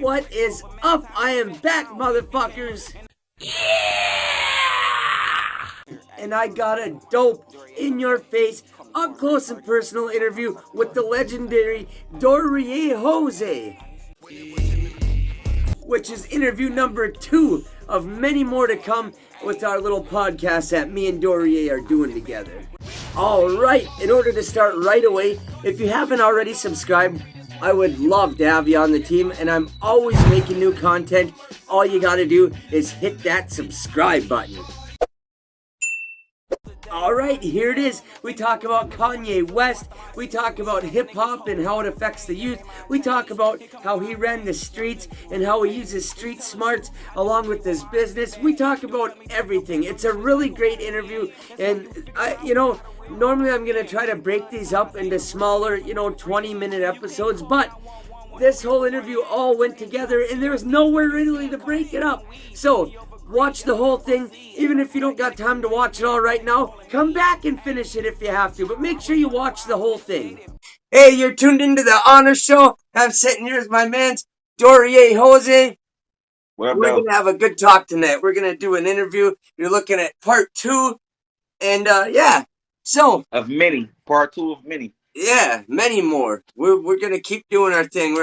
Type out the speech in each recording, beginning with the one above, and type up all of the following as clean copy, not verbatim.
What is up? I am back, motherfuckers. And I got a dope, in-your-face, up-close and personal interview with the legendary Duryea Hozay, which is interview number 2 of many more to come with our little podcast that me and Duryea are doing together. Alright, in order to start right away, if you haven't already subscribed, I would love to have you on the team, and I'm always making new content. All you gotta do is hit that subscribe button. Alright, here it is. We talk about Kanye West. We talk about hip-hop and how it affects the youth. We talk about how he ran the streets and how he uses street smarts along with his business. We talk about everything. It's a really great interview, and normally I'm going to try to break these up into smaller, 20-minute episodes, but this whole interview all went together and there was nowhere really to break it up. So, watch the whole thing. Even if you don't got time to watch it all right now, come back and finish it if you have to, but make sure you watch the whole thing. Hey, you're tuned into the Honor Show. I'm sitting here with my man, Duryea Hozay. We're going to have a good talk tonight. We're going to do an interview. You're looking at part 2. And, So. Of many. Part 2 of many. Yeah, many more. We're going to keep doing our thing.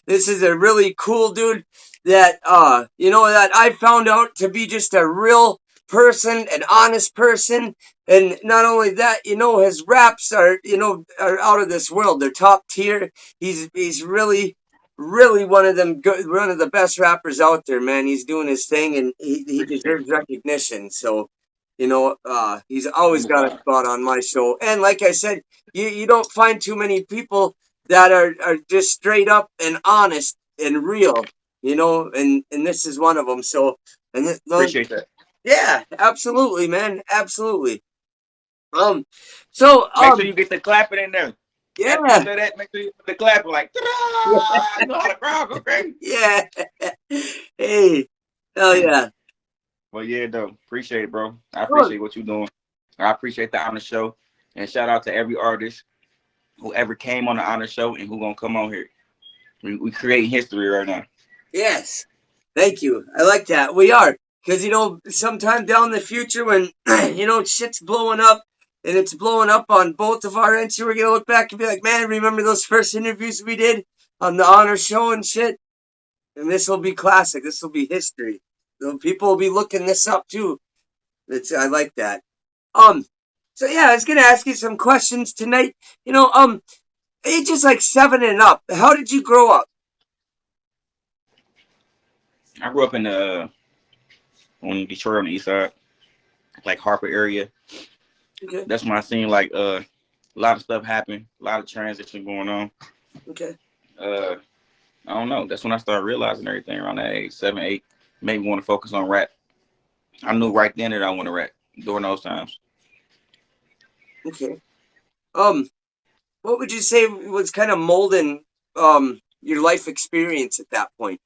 This is a really cool dude that that I found out to be just a real person, an honest person, and not only that, his raps are out of this world. They're top tier. He's really one of the best rappers out there, man. He's doing his thing, and he deserves recognition. So, he's always got a spot on my show. And like I said, you don't find too many people that are just straight up and honest and real. And this is one of them. So, Appreciate that. Yeah, absolutely, man, absolutely. Make sure you get the clapping in there. Yeah. After that, make sure you put the clapping like, ta-da! You know how the crowd go crazy. Yeah. Hey, hell yeah. Well, yeah, though. Appreciate it, bro. I appreciate what you're doing. I appreciate the Honor Show, and shout out to every artist who ever came on the Honor Show and who gonna come on here. We creating history right now. Yes, thank you. I like that. We are, because sometime down the future when shit's blowing up, and it's blowing up on both of our ends, we're gonna look back and be like, man, remember those first interviews we did on the Honor Show and shit? And this will be classic. This will be history. So people will be looking this up too. I like that. So yeah, I was gonna ask you some questions tonight. Ages like 7 and up. How did you grow up? I grew up in Detroit on the east side, like Harper area. Okay. That's when I seen like a lot of stuff happen, a lot of transition going on. Okay. I don't know. That's when I started realizing everything around that age, 7, 8. Made me want to focus on rap. I knew right then that I want to rap during those times. Okay. What would you say was kind of molding your life experience at that point?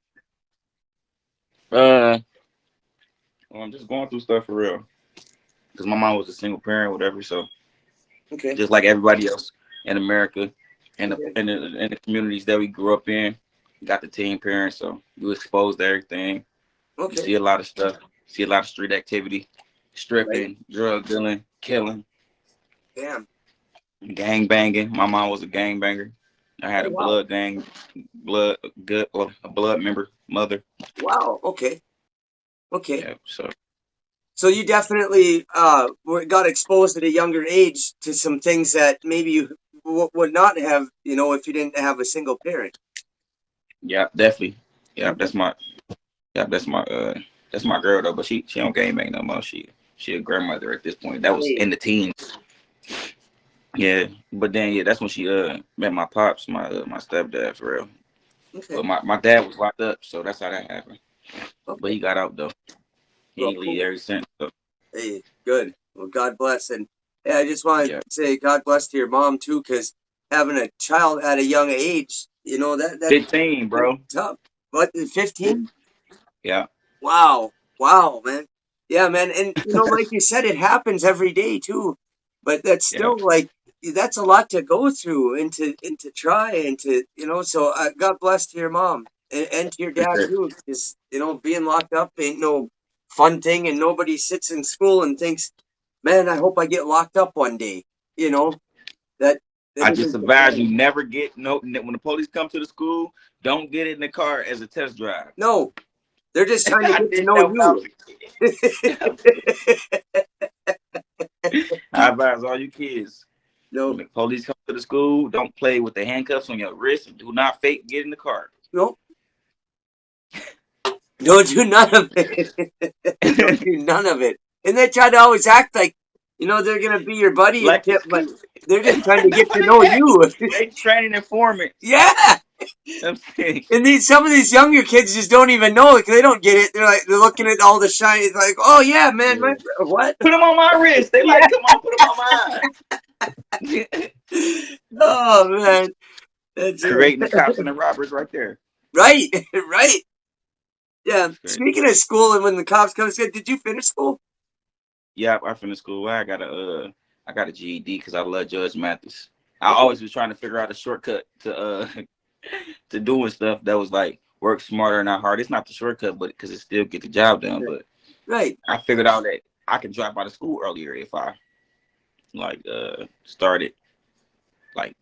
Well, I'm just going through stuff for real. Because my mom was a single parent, whatever. So, okay, just like everybody else in America and in the communities that we grew up in, we got the teen parents. So you exposed to everything. Okay. You see a lot of stuff. See a lot of street activity, stripping, drug dealing, killing. Damn. Gang banging. My mom was a gang banger. I had a blood member, mother. Wow. Okay. Yeah, so you definitely got exposed at a younger age to some things that maybe you would not have, if you didn't have a single parent. Yeah, definitely. Yeah, that's my girl though. But she don't gang bang no more. She a grandmother at this point. That was in the teens. Yeah, but then that's when she met my pops, my stepdad for real. Okay. But my dad was locked up, so that's how that happened. Okay. But he got out though. He ain't leave ever since. So. Hey, good. Well, God bless. And I just want to say God bless to your mom too, because having a child at a young age, that 15, bro. Tough. What, 15? Yeah. Wow, man. Yeah, man. And like you said, it happens every day too. But that's still that's a lot to go through and to try and to so God bless to your mom. and to your dad too, because being locked up ain't no fun thing, and nobody sits in school and thinks, "Man, I hope I get locked up one day." That I just isn't the advise you plan. never get when the police come to the school, don't get in the car as a test drive. No, they're just trying to I get to did know that when I was you. a kid. I advise all you kids when No, the police come to the school, don't play with the handcuffs on your wrist and do not fake get in the car. no, don't do none of it. Don't do none of it. And they try to always act like they're gonna be your buddy and Like tip, it's but cute. they're just trying to get to know Yeah. you. They training informants. Yeah. I'm saying. And some of these younger kids just don't even know it. They don't get it. They're looking at all the shiny. It's like, oh yeah, man, Yeah. what? Put them on my wrist. They Yeah. like, come on, put them on mine. Oh man, that's Creating the cops and the robbers right there. right, right. Yeah. Speaking of school, and when the cops come, said, "Did you finish school?" Yeah, I finished school. I got a GED because I love Judge Mathis. I always was trying to figure out a shortcut to to doing stuff that was like work smarter, not hard. It's not the shortcut, but because it still get the job done. But Right. I figured out that I could drop out of school earlier if I started like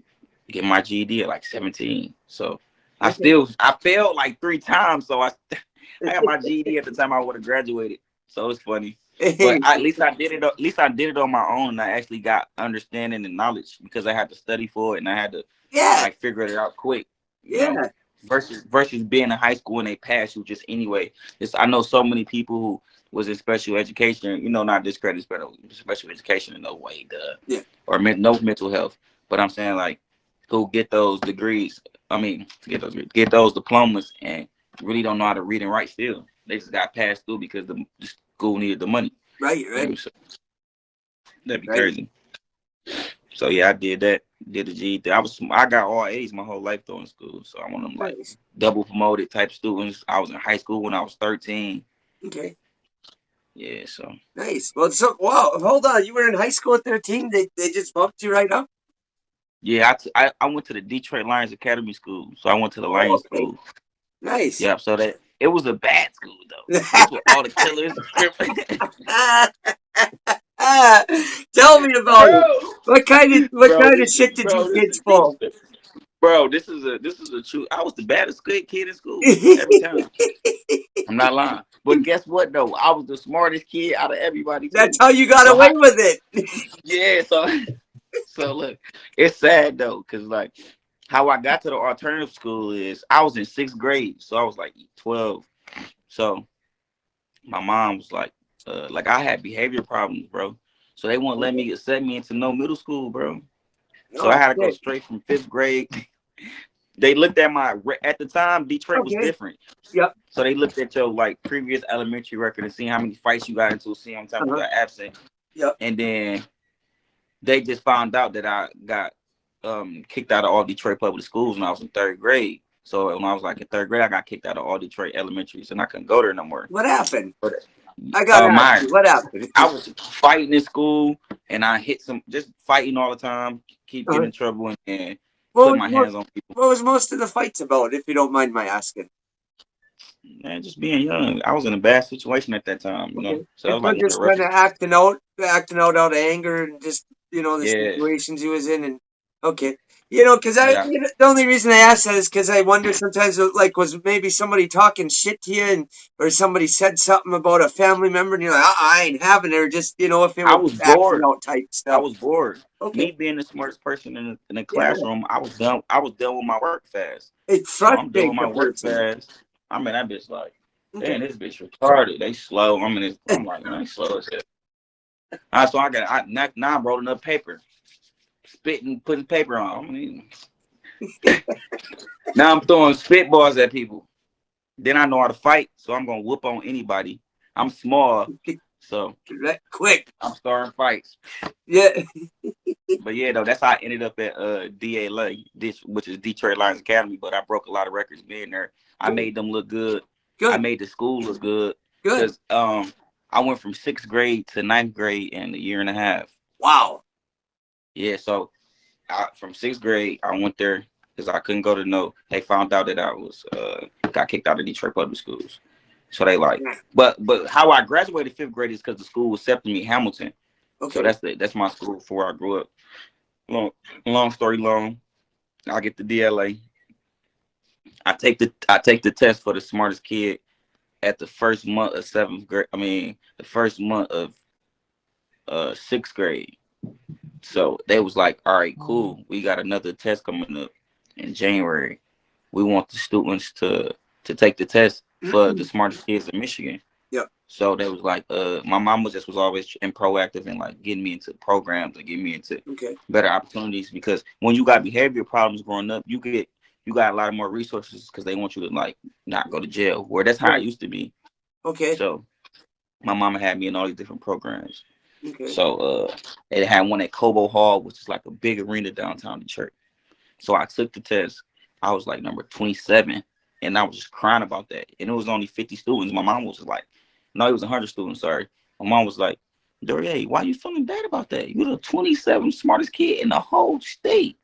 get my GED at like 17. So I failed like 3 times. So I got my GED at the time I would have graduated. So it's funny. But at least I did it. At least I did it on my own, and I actually got understanding and knowledge because I had to study for it, and I had to like figure it out quick. You know? Versus being in high school and they pass you just anyway. I know so many people who was in special education. Not discredit special education in no way, or no mental health. But I'm saying like who get those degrees. I mean, get those diplomas and really don't know how to read and write still. They just got passed through because the school needed the money. Right. So, that'd be crazy. So yeah, I did that. Did the GED. I got all A's my whole life though in school. So I'm one of them like double promoted type students. I was in high school when I was 13. Okay. Yeah. So nice. Well, wow. Hold on. You were in high school at 13. They just bumped you right up. Yeah, I went to the Detroit Lions Academy school. So I went to the Lions school. Nice. Yeah. So that it was a bad school though. That's what all the killers. Tell me about it. What kind of shit did you kids pull? Bro, this is a true. I was the baddest kid in school every time. I'm not lying. But guess what though? I was the smartest kid out of everybody. Too. That's how you got away with it. Yeah. So look, it's sad though, cause like how I got to the alternative school is I was in 6th grade, so I was like 12. So my mom was like I had behavior problems, bro. So they wouldn't let me accept me into no middle school, bro. So I had to go straight from 5th grade. They looked at at the time, Detroit was different. Yep. So they looked at your like previous elementary record and see how many fights you got into, see how many times you got absent. Yep. And then they just found out that I got kicked out of all Detroit public schools when I was in 3rd grade. So when I was like in 3rd grade, I got kicked out of all Detroit elementaries and I couldn't go there no more. What happened? I got what happened? I was fighting in school and I hit just fighting all the time, keep getting in trouble and putting my hands on people. What was most of the fights about, if you don't mind my asking? Man, just being young. I was in a bad situation at that time, you know. So I was like just kind of acting out of anger and just the situations he was in, and because the only reason I asked that is because I wonder sometimes like was maybe somebody talking shit to you or somebody said something about a family member and you're like I ain't having it, or just if it was bored out type stuff. I was bored. Me being the smartest person in the classroom, I was done with my work fast. It's frustrating. I'm done with my work fast. I mean, that bitch like, damn, this bitch retarded. They slow. I'm like, man, they slow as hell. All right, so now I'm rolling up paper, spitting, putting paper on. Now I'm throwing spitballs at people. Then I know how to fight, so I'm gonna whoop on anybody. I'm small, so quick. I'm starting fights. Yeah. But yeah, though, that's how I ended up at DALA, which is Detroit Lions Academy. But I broke a lot of records being there. I made them look good. I made the school look good. Because I went from 6th grade to 9th grade in a year and a half. Wow. Yeah, so from 6th grade, I went there because I couldn't go to no. They found out that I was got kicked out of Detroit public schools. So they like, but how I graduated 5th grade is because the school accepted me, Hamilton. Okay. So that's my school before I grew up. Long story long. I get the DLA. I take the test for the smartest kid at the first month of 7th grade. I mean, the first month of 6th grade. So they was like, all right, cool. We got another test coming up in January. We want the students to take the test for the smartest kids in Michigan. Yep. So they was like, my mom was always proactive and like getting me into programs and getting me into better opportunities, because when you got behavior problems growing up, you got a lot of more resources because they want you to like not go to jail. Where that's how it used to be. Okay. So my mama had me in all these different programs. Okay. So it had one at Cobo Hall, which is like a big arena downtown Detroit. So I took the test. I was like number 27, and I was just crying about that. And it was only 50 students. My mom was like, no, it was 100 students. Sorry. My mom was like, Duryea, why are you feeling bad about that? You're the 27th smartest kid in the whole state.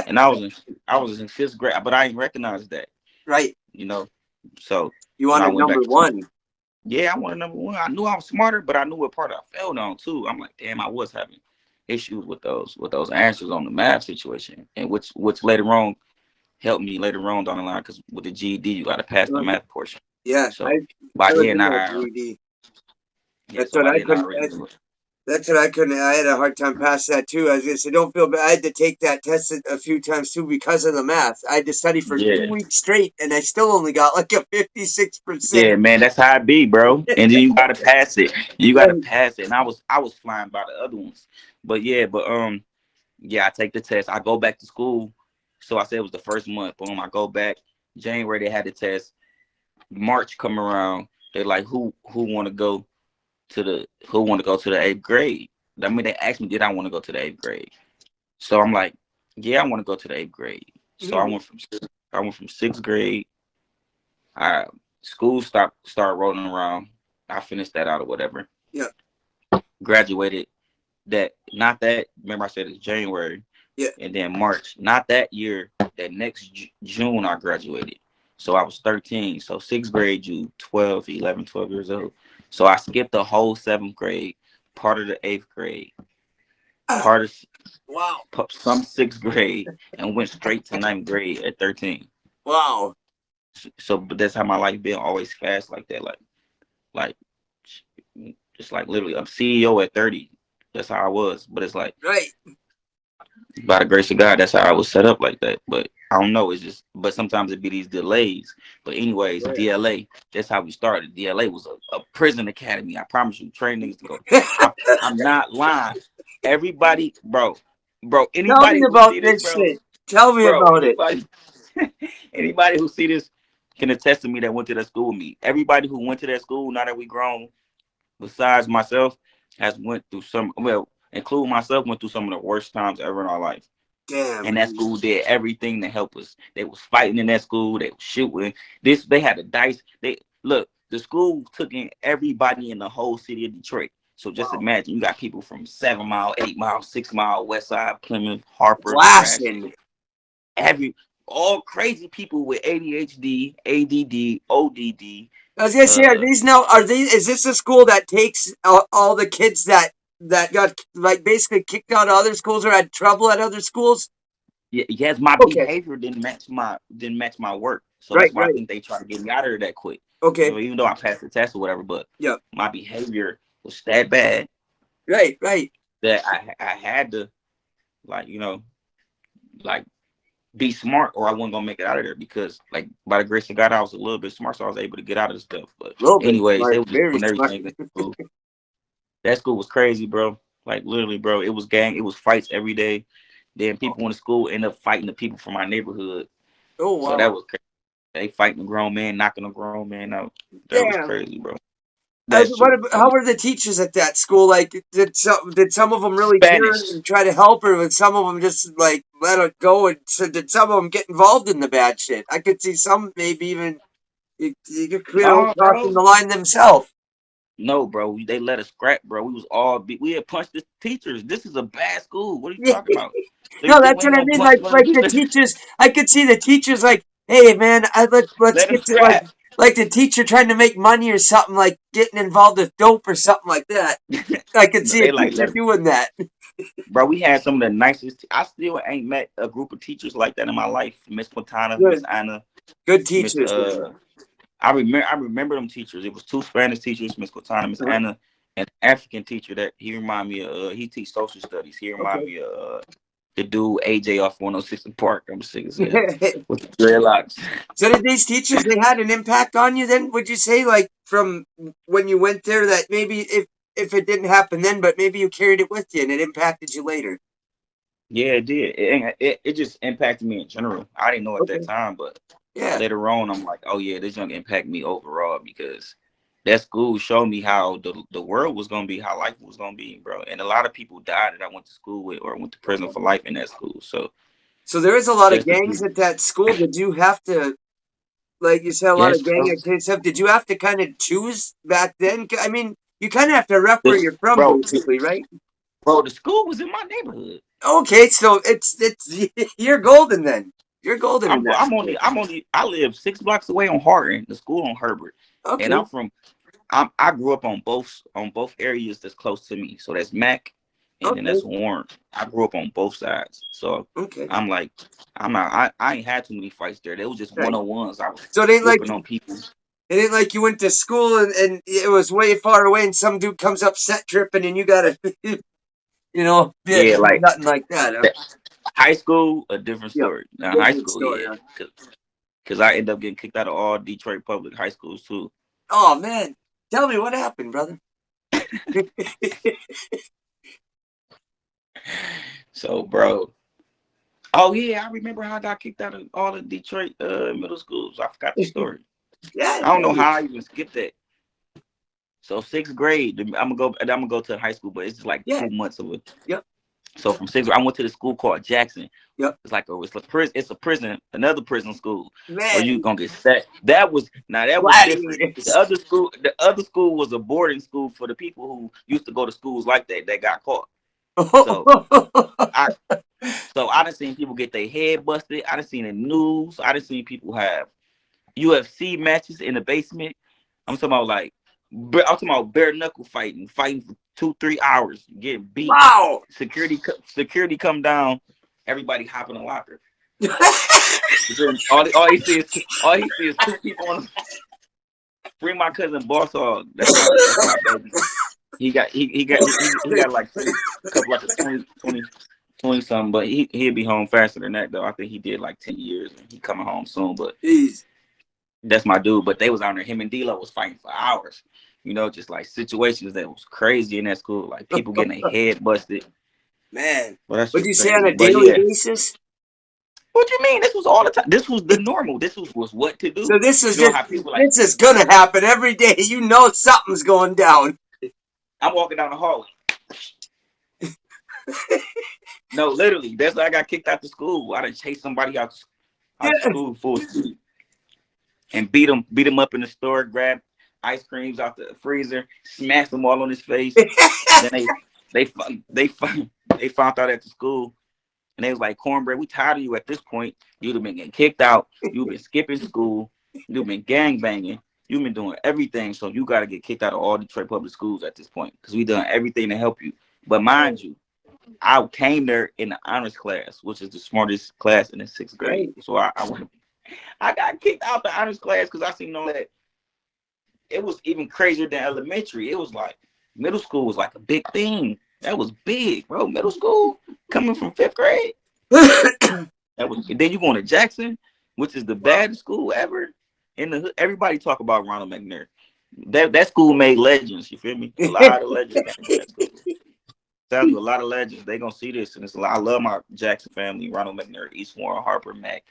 And I was in 5th grade, but I didn't recognize that. Right. You know. So you wanted number one. Yeah, I wanted number one. I knew I was smarter, but I knew what part I failed on too. I'm like, damn, I was having issues with those answers on the math situation, and which later on helped me later on down the line, because with the GED you got to pass the math portion. Yeah. So by then that's what I couldn't. I had a hard time passing that too. I was gonna say, don't feel bad. I had to take that test a few times too because of the math. I had to study for 2 weeks straight, and I still only got like a 56%. Yeah, man, that's how it be, bro. And then you gotta pass it. You gotta pass it. And I was flying by the other ones, but I take the test. I go back to school. So I said it was the first month. Boom, I go back. January they had the test. March come around. They're like, who want to go to the 8th grade? I mean, they asked me, did I want to go to the 8th grade? So I'm like, yeah, I want to go to the 8th grade. So I went from 6th grade. School started rolling around. I finished that out or whatever. Yeah. Graduated remember I said it's January. Yeah. And then March. Not that year. That next June I graduated. So I was 13. So 6th grade, you 12 years old. So I skipped the whole 7th grade, part of the 8th grade, part of some 6th grade, and went straight to 9th grade at 13. Wow. So, but that's how my life been, always fast like that. Like just like literally, I'm CEO at 30. That's how I was. But it's like, right. By the grace of God, that's how I was set up like that. But I don't know. It's just, but sometimes it be these delays. But anyways, DLA, that's how we started. DLA was a prison academy. I promise you, train niggas to go. I'm not lying. Everybody, bro, anybody who see this, bro, shit. Tell me about it. Anybody who see this can attest to me that went to that school with me. Everybody who went to that school, now that we grown, besides myself, has went through including myself, went through some of the worst times ever in our life. Damn. And that school did everything to help us. They was fighting in that school. They was shooting. They had the dice. The school took in everybody in the whole city of Detroit. So just imagine, you got people from 7 Mile, 8 Mile, 6 Mile, West Side, Plymouth, Harper, blasting. All crazy people with ADHD, ADD, ODD. I was gonna say, is this a school that takes all the kids that got like basically kicked out of other schools or had trouble at other schools? Yes, my behavior didn't match my work, so that's why I think they try to get me out of there that quick. Okay, so even though I passed the test or whatever, but my behavior was that bad. Right. That I had to, be smart, or I wasn't gonna make it out of there, because by the grace of God, I was a little bit smart, so I was able to get out of the stuff. But anyways, they were just doing everything. That school was crazy, bro. Like literally, bro. It was fights every day. Then people in the school end up fighting the people from my neighborhood. Oh wow. So that was crazy. They fighting a grown man, knocking a grown man out. That was crazy, bro. How were the teachers at that school? Like, did some of them really care and try to help, or did some of them just like let it go? And so did some of them get involved in the bad shit? I could see some maybe even crossing the line themselves. No, bro. They let us scrap, bro. We was all we had punched the teachers. This is a bad school. What are you Yeah. talking about? So you No, think that's we ain't what I gonna mean. punch Like, one of like the the teachers, I could see the teachers like, hey man, let's let us get to scrap? like the teacher trying to make money or something, like getting involved with dope or something like that. I could No, see a they like teacher let us, doing that. bro. We had some of the nicest. I still ain't met a group of teachers like that in my life. Miss Quintana, Miss Good, Anna, good Miss teachers. I remember them teachers. It was two Spanish teachers, Miss Quintana, Miss Uh-huh. Anna, and an African teacher that he remind me of. He teach social studies. He remind Okay. me of the dude AJ off 106 in Park. I'm sick as hell with the dreadlocks. So did these teachers, they had an impact on you then? Would you say, like, from when you went there, that maybe if it didn't happen then, but maybe you carried it with you and it impacted you later? Yeah, it did. It just impacted me in general. I didn't know at that Okay. time, but Yeah. later on, I'm like, oh yeah, this gonna impact me overall because that school showed me how the world was gonna be, how life was gonna be, bro. And a lot of people died that I went to school with or went to prison for life in that school. So So there is a lot of just to gangs be, at that school. Did you have to, like you said, a lot yes, of gang bro. activity stuff? Did you have to kind of choose back then? I mean, you kind of have to rep where This, you're from, bro, basically, right? bro, the school was in my neighborhood. Okay, so it's you're golden then. You're golden in I'm that I'm school. only I'm only I live 6 blocks away on Harton, the school on Herbert, and Okay, I grew up on both areas that's close to me. So that's Mac, and then okay, that's Warren. I grew up on both sides. So okay. I'm like, I'm not. I ain't had too many fights there. They was just Right. 101s. I was So it ain't like whooping on people. you went to school and it was way far away and some dude comes up set tripping and you gotta Yeah, like nothing like that. Huh? the, high school, a different Yep. story. Now high Different school, story. yeah, Huh? because I ended up getting kicked out of all Detroit public high schools too. Oh man, tell me what happened, brother. So, bro. Oh yeah, I remember how I got kicked out of all the Detroit middle schools. I forgot the story. Yeah, I don't know how I even skipped that. So sixth grade, I'm gonna go to high school, but it's just like yeah. 2 months of it. Yep, So from sixth grade, I went to the school called Jackson. yep. It's a prison, another prison school where you Man, gonna get set. That was different. The gladiators. other school, the other school was a boarding school for the people who used to go to schools like that got caught. So I I done seen people get their head busted. I done seen the news. I done seen people have UFC matches in the basement. I'm talking about like, I'm talking about bare knuckle fighting for 2-3 hours, getting beat. Wow. Security come down. Everybody hop in the locker. Then all he see is two people on. Bring my cousin Boss Hog. That's my baby. He got like a couple like a 20 something, but he'll be home faster than that though. I think he did like 10 years and he coming home soon, but Jeez. that's my dude. But they was out there, him and D-Lo was fighting for hours. Just like situations that was crazy in that school, like people getting their head busted. Man, Well, that's what'd just you say on crazy. a But daily yeah, basis? what you mean? This was all the time. This was the normal. This was what to So do. this is You know just how people like, this is gonna happen every day. You know something's going down. I'm walking down the hallway. No, literally, that's why I got kicked out of school. I done chased somebody out of school full speed and beat him up in the store, grabbed ice creams out the freezer, smashed them all on his face. Then they found out at the school, and they was like, "Cornbread, we tired of you at this point. You'd have been getting kicked out. You've been skipping school. You've been gang banging. You've been doing everything. So you got to get kicked out of all Detroit public schools at this point because we done everything to help you. But mind you, I came there in the honors class, which is the smartest class in the sixth grade. Right. So I got kicked out the honors class because I seen all that. It was even crazier than elementary. It was like middle school was like a big thing. That was big, bro. Middle school coming from fifth grade. That was. Then you going to Jackson, which is the baddest school ever in the hood. Everybody talk about Ronald McNair. That school made legends. You feel me? A lot of legends came from that school. Sounds a lot of legends. They gonna see this, and it's a lot. I love my Jackson family: Ronald McNair, East Warren, Harper, Mac,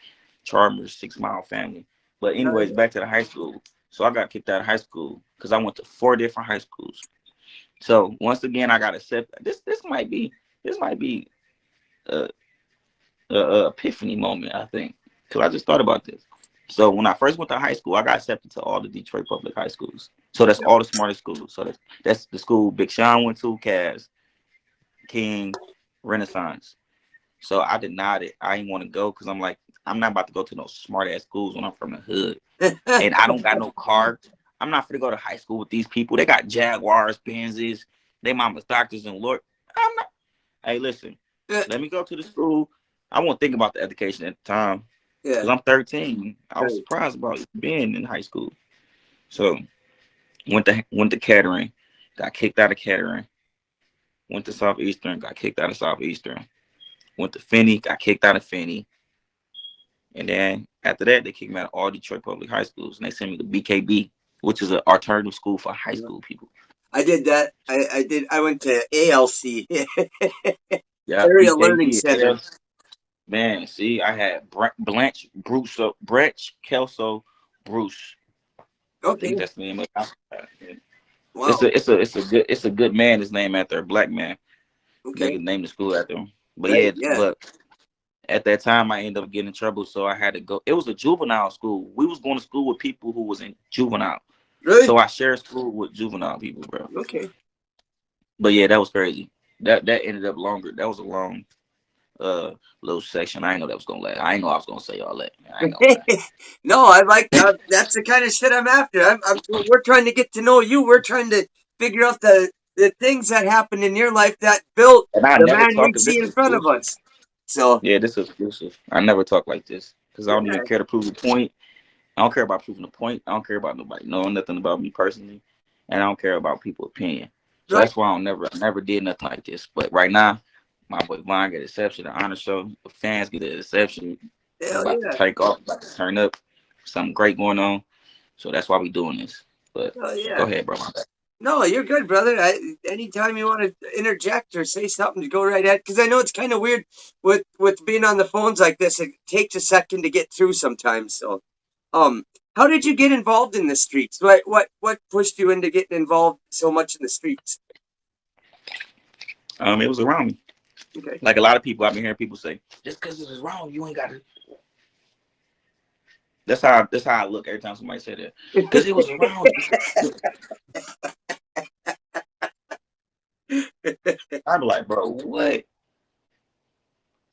Chalmers, 6 Mile family. But anyways, back to the high school. So I got kicked out of high school because I went to 4 different high schools. So once again, I got to set this. This might be a epiphany moment. I think because I just thought about this. So when I first went to high school, I got accepted to all the Detroit public high schools. So that's all the smartest schools. So that's the school Big Sean went to, Cass, King, Renaissance. So I denied it. I didn't want to go because I'm like, I'm not about to go to no smart ass schools when I'm from the hood. And I don't got no car. I'm not gonna go to high school with these people. They got Jaguars, Benzes, they mama's doctors and Lord. I'm not. Hey, listen, let me go to the school. I won't think about the education at the time because I'm 13. I was surprised about being in high school. So went to catering, got kicked out of catering. Went to Southeastern, got kicked out of Southeastern. Went to Finney, got kicked out of Finney. And then after that, they kicked me out of all Detroit public high schools, and they sent me to BKB, which is an alternative school for high school people. I did that. I did. I went to ALC, Yeah, Area BKB, Learning Center. Man, see, I had Blanche, Bruce, Brecht, Kelso, Bruce. Okay, I think that's the name of it. Wow. It's a good man. His name after a black man. Okay. They could name the school after him. But but at that time I ended up getting in trouble, so I had to go. It was a juvenile school. We was going to school with people who was in juvenile. Really? So I shared school with juvenile people, bro. Okay. But yeah, that was crazy. That ended up longer. That was a long little section. I didn't know that was gonna last. I didn't know I was gonna say all that. No, I like that's the kind of shit I'm after. We're trying to get to know you. We're trying to figure out the things that happened in your life that built the man we see in front of us. So yeah, this is exclusive. I never talk like this because I don't even care to prove a point. I don't care about proving a point. I don't care about nobody knowing nothing about me personally, and I don't care about people's opinion. So that's why I never did nothing like this. But right now, my boy Vaughn get exception, the honor show. The fans get an exception. About to take off, about to turn up. Something great going on. So that's why we doing this. But go ahead, bro. No, you're good, brother. Anytime you want to interject or say something, to go right ahead. Because I know it's kind of weird with being on the phones like this. It takes a second to get through sometimes. So, how did you get involved in the streets? What pushed you into getting involved so much in the streets? It was around me. Okay. Like a lot of people, I've been hearing people say, just because it was wrong, you ain't got to. That's how I look every time somebody say that. Because it was wrong. I'd be like, bro, what?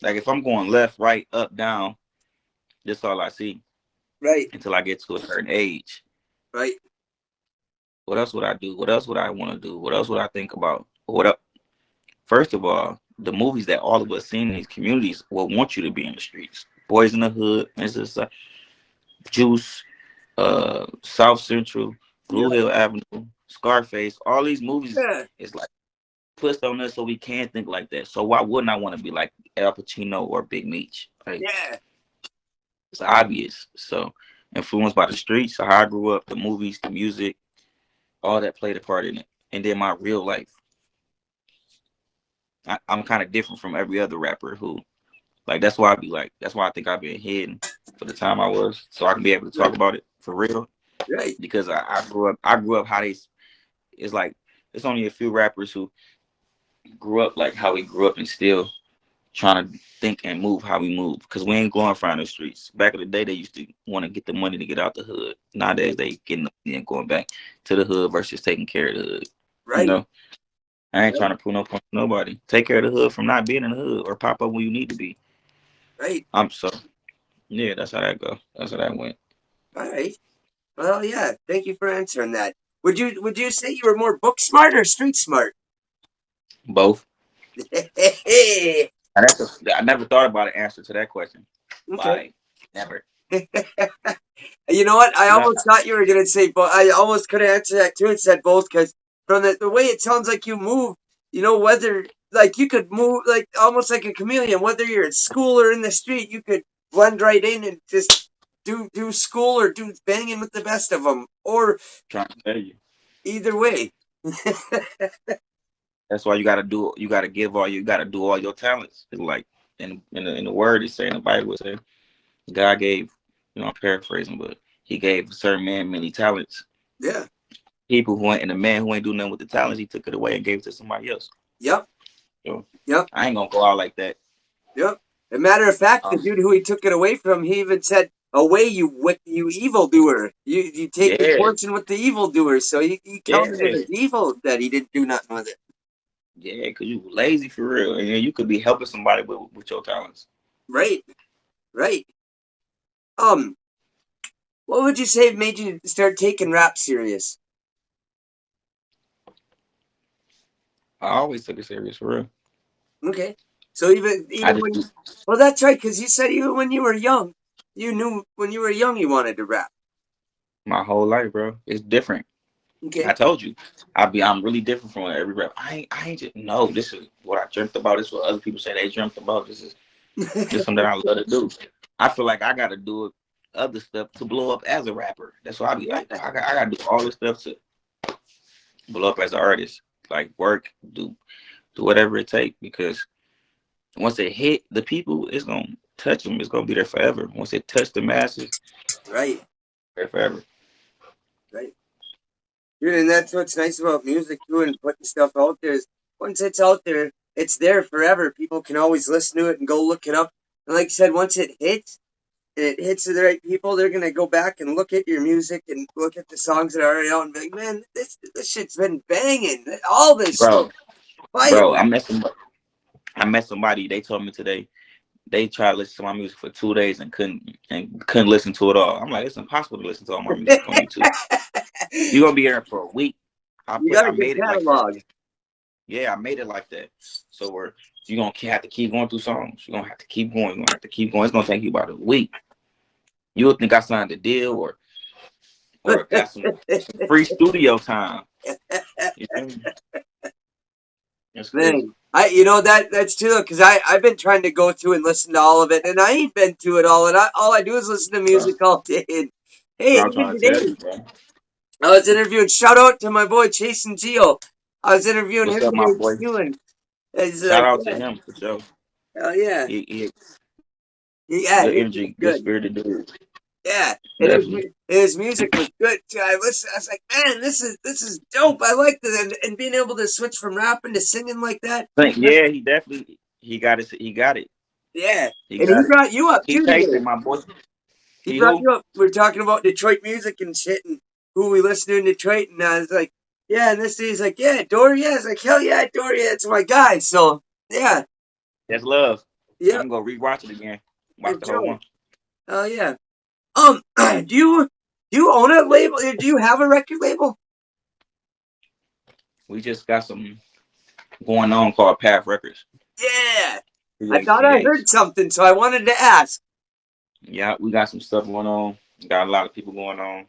Like if I'm going left, right, up, down, that's all I see. Right. Until I get to a certain age. Right. What else would I do? What else would I want to do? What else would I think about? What up? First of all, the movies that all of us seen in these communities will want you to be in the streets. Boys in the Hood, Mrs. Juice, South Central, Blue Hill Avenue, Scarface. All these movies is like pushed on us so we can't think like that. So why wouldn't I want to be like Al Pacino or Big Meech? Like, it's obvious. So influenced by the streets, how I grew up, the movies, the music, all that played a part in it. And then my real life. I'm kind of different from every other rapper who, like, that's why I think I've been hidden for the time I was, so I can be able to talk about it for real. Right. Because I grew up how it's like, it's only a few rappers who grew up like how we grew up and still trying to think and move how we move. Because we ain't glorifying the streets. Back in the day, they used to want to get the money to get out the hood. Nowadays, they getting the money and going back to the hood versus taking care of the hood. Right. You know? I ain't trying to prove no point to nobody. Take care of the hood from not being in the hood or pop up when you need to be. Right. Yeah, that's how that go. That's how that went. All right. Well, yeah. Thank you for answering that. Would you say you were more book smart or street smart? Both. I never thought about an answer to that question. Okay. Like, never. You know what? I almost thought you were gonna say, but I almost could have answered that too and said both, because from the way it sounds like you move, you know, whether like you could move like almost like a chameleon, whether you're at school or in the street, you could blend right in and just do school or do banging with the best of them, or trying to tell you either way. That's why you gotta do all your talents. Like in the word it's saying, the Bible is saying, God gave, I'm paraphrasing, but he gave a certain man many talents. Yeah. People and the man who ain't do nothing with the talents, he took it away and gave it to somebody else. Yep. So, yep. I ain't gonna go out like that. Yep. As a matter of fact, the dude who he took it away from, he even said, away, you evildoer. You take your Yeah, portion with the evildoer. So you counted it yeah, as evil that he didn't do nothing with it. yeah. Cause you lazy for real, and you could be helping somebody with your talents. Right, right. Um, what would you say made you start taking rap serious? I always took it serious for real. Okay. So even I even when just well, that's right, because you said even when you were young, you knew when you were young you wanted to rap. my whole life, bro. It's different. I Okay. told you, I'm really different from every rap. I ain't just no. This is what I dreamt about. This is what other people say they dreamt about. This is something I love to do. I feel like I got to do other stuff to blow up as a rapper. That's why I be Yeah. like, I got to do all this stuff to blow up as an artist. Like work, do whatever it takes because once it hit the people, it's gonna touch them. It's gonna be there forever. Once it touch the masses, Right. there forever. Right. Dude, and that's what's nice about music too, and putting stuff out there is once it's out there, it's there forever. People can always listen to it and go look it up. And like I said, once it hits, and it hits the right people, they're gonna go back and look at your music and look at the songs that are already out and be like, man, this shit's been banging. All this shit, Bro, fire. bro, I met somebody. They told me today they tried to listen to my music for 2 days and couldn't listen to it all. I'm like, it's impossible to listen to all my music on YouTube. You're gonna be here for a week. You got I a good made it like that. catalog. Yeah, I made it like that. So you're gonna have to keep going through songs. You're gonna have to keep going. You're gonna have to keep going. It's gonna take you about a week. You'll think I signed a deal or got some free studio time. You know? That's crazy. Man, that's true because I've been trying to go through and listen to all of it, and I ain't been to it all, and all I do is listen to Bro, music all day. And hey, bro, I'm even trying to tell today you, bro. I was interviewing. Shout out to my boy Chase and Geo. I was interviewing What's him up, my today boy? too, and it's Shout like, out to yeah, him for sure. hell yeah, He yeah, good he's energy, good good. spirited dude. Yeah, and Definitely. his music was good too. I was like, man, this is dope. I like this, and being able to switch from rapping to singing like that. But yeah, he definitely he got it. He got it. Yeah, He and he got it. brought you up He too tasted today. my boy. He He brought who? you up. We're talking about Detroit music and shit, and who we listen to in Detroit. And I was like, yeah. And this day he's like, yeah, Duryea. I was like, hell yeah, Duryea. It's my guy. So yeah, That's love. yeah, I'm gonna rewatch it again. for Watch the whole sure. one. Hell yeah. Do you own a label? Do you have a record label? We just got some going on called Path Records. Yeah. I thought I PHCH. heard something, so I wanted to ask. Yeah, we got some stuff going on. We got a lot of people going on.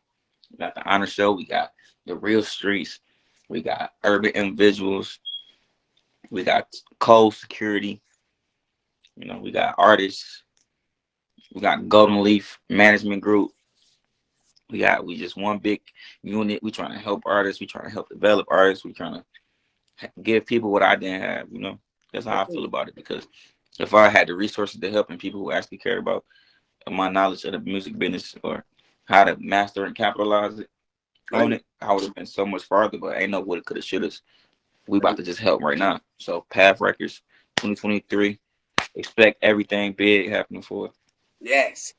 We got the Honor Show. We got the Real Streets. We got Urban Individuals. We got Cold Security. You know, we got artists. We got Golden Leaf Management Group. We just one big unit. We trying to help artists. We trying to help develop artists. We trying to give people what I didn't have. You know, that's how I feel about it. Because if I had the resources to help and people who actually care about my knowledge of the music business or how to master and capitalize it on Right. it, I would have been so much farther. But ain't no woulda, coulda, shoulda. We about to just help right now. So Path Records, 2023. Expect everything big happening for it. Yes.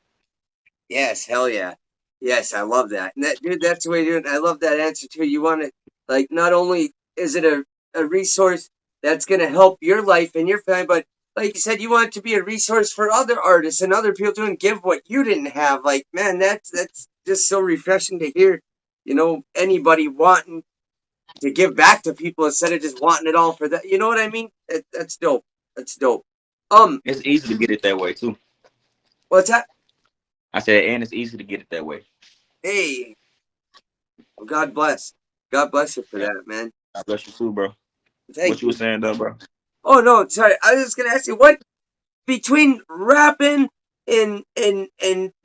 Yes. Hell yeah. Yes, I love that. And that, dude, that's the way to do it. I love that answer too. You want it like not only is it a resource that's going to help your life and your family, but like you said, you want it to be a resource for other artists and other people to and give what you didn't have. Like, man, that's just so refreshing to hear. Anybody wanting to give back to people instead of just wanting it all for that. You know what I mean? That's dope. That's dope. It's easy to get it that way too. What's that? I said, and it's easy to get it that way. Hey, well, God bless. God bless you for Yeah, that, man. God bless you too, bro. What Thank you were you. saying though, bro? Oh no, sorry. I was just gonna ask you what between rapping and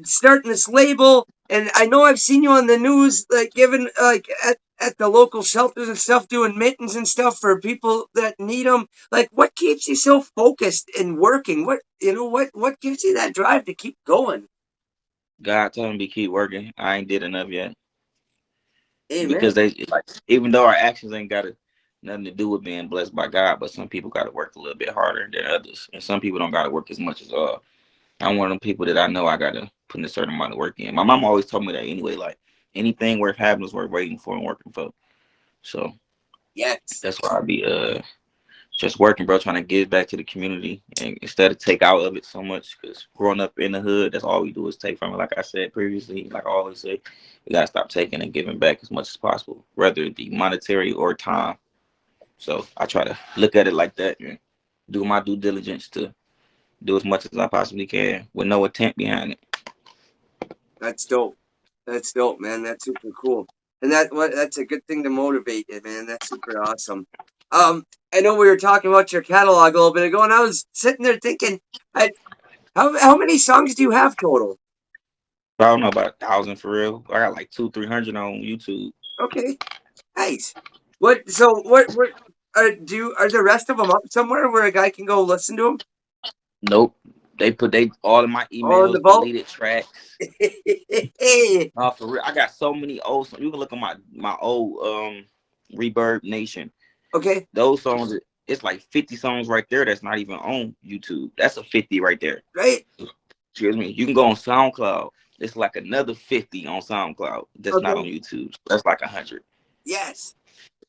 starting this label, and I know I've seen you on the news, like giving like at the local shelters and stuff, doing mittens and stuff for people that need them. Like, what keeps you so focused and working? What gives you that drive to keep going? God told me to keep working. I ain't did enough yet because Amen. they like even though our actions ain't got nothing to do with being blessed by God, but some people got to work a little bit harder than others, and some people don't got to work as much as I'm one of them people that I know I got to putting a certain amount of work in. My mom always told me that anyway. Like anything worth having is worth waiting for and working for. So Yes. that's why I be just working, bro, trying to give back to the community and instead of take out of it so much. Because growing up in the hood, that's all we do is take from it. Like I said previously, like I always say, we gotta stop taking and giving back as much as possible, whether it be monetary or time. So I try to look at it like that and do my due diligence to do as much as I possibly can with no intent behind it. That's dope. That's dope, man. That's super cool. And that's a good thing to motivate you, man. That's super awesome. I know we were talking about your catalog a little bit ago, and I was sitting there thinking, how many songs do you have total? I don't know about 1,000 for real. I got like 200-300 on YouTube. Okay, nice. What are the rest of them up somewhere where a guy can go listen to them? Nope. They put all of my All in the emails, vault? deleted tracks. Hey, Oh, for real. I got so many old songs. You can look at my old Reverb Nation. okay, Those songs, it's like 50 songs right there that's not even on YouTube. That's a 50 right there. right? Excuse me. You can go on SoundCloud. It's like another 50 on SoundCloud that's not on Okay, YouTube. That's like 100. yes,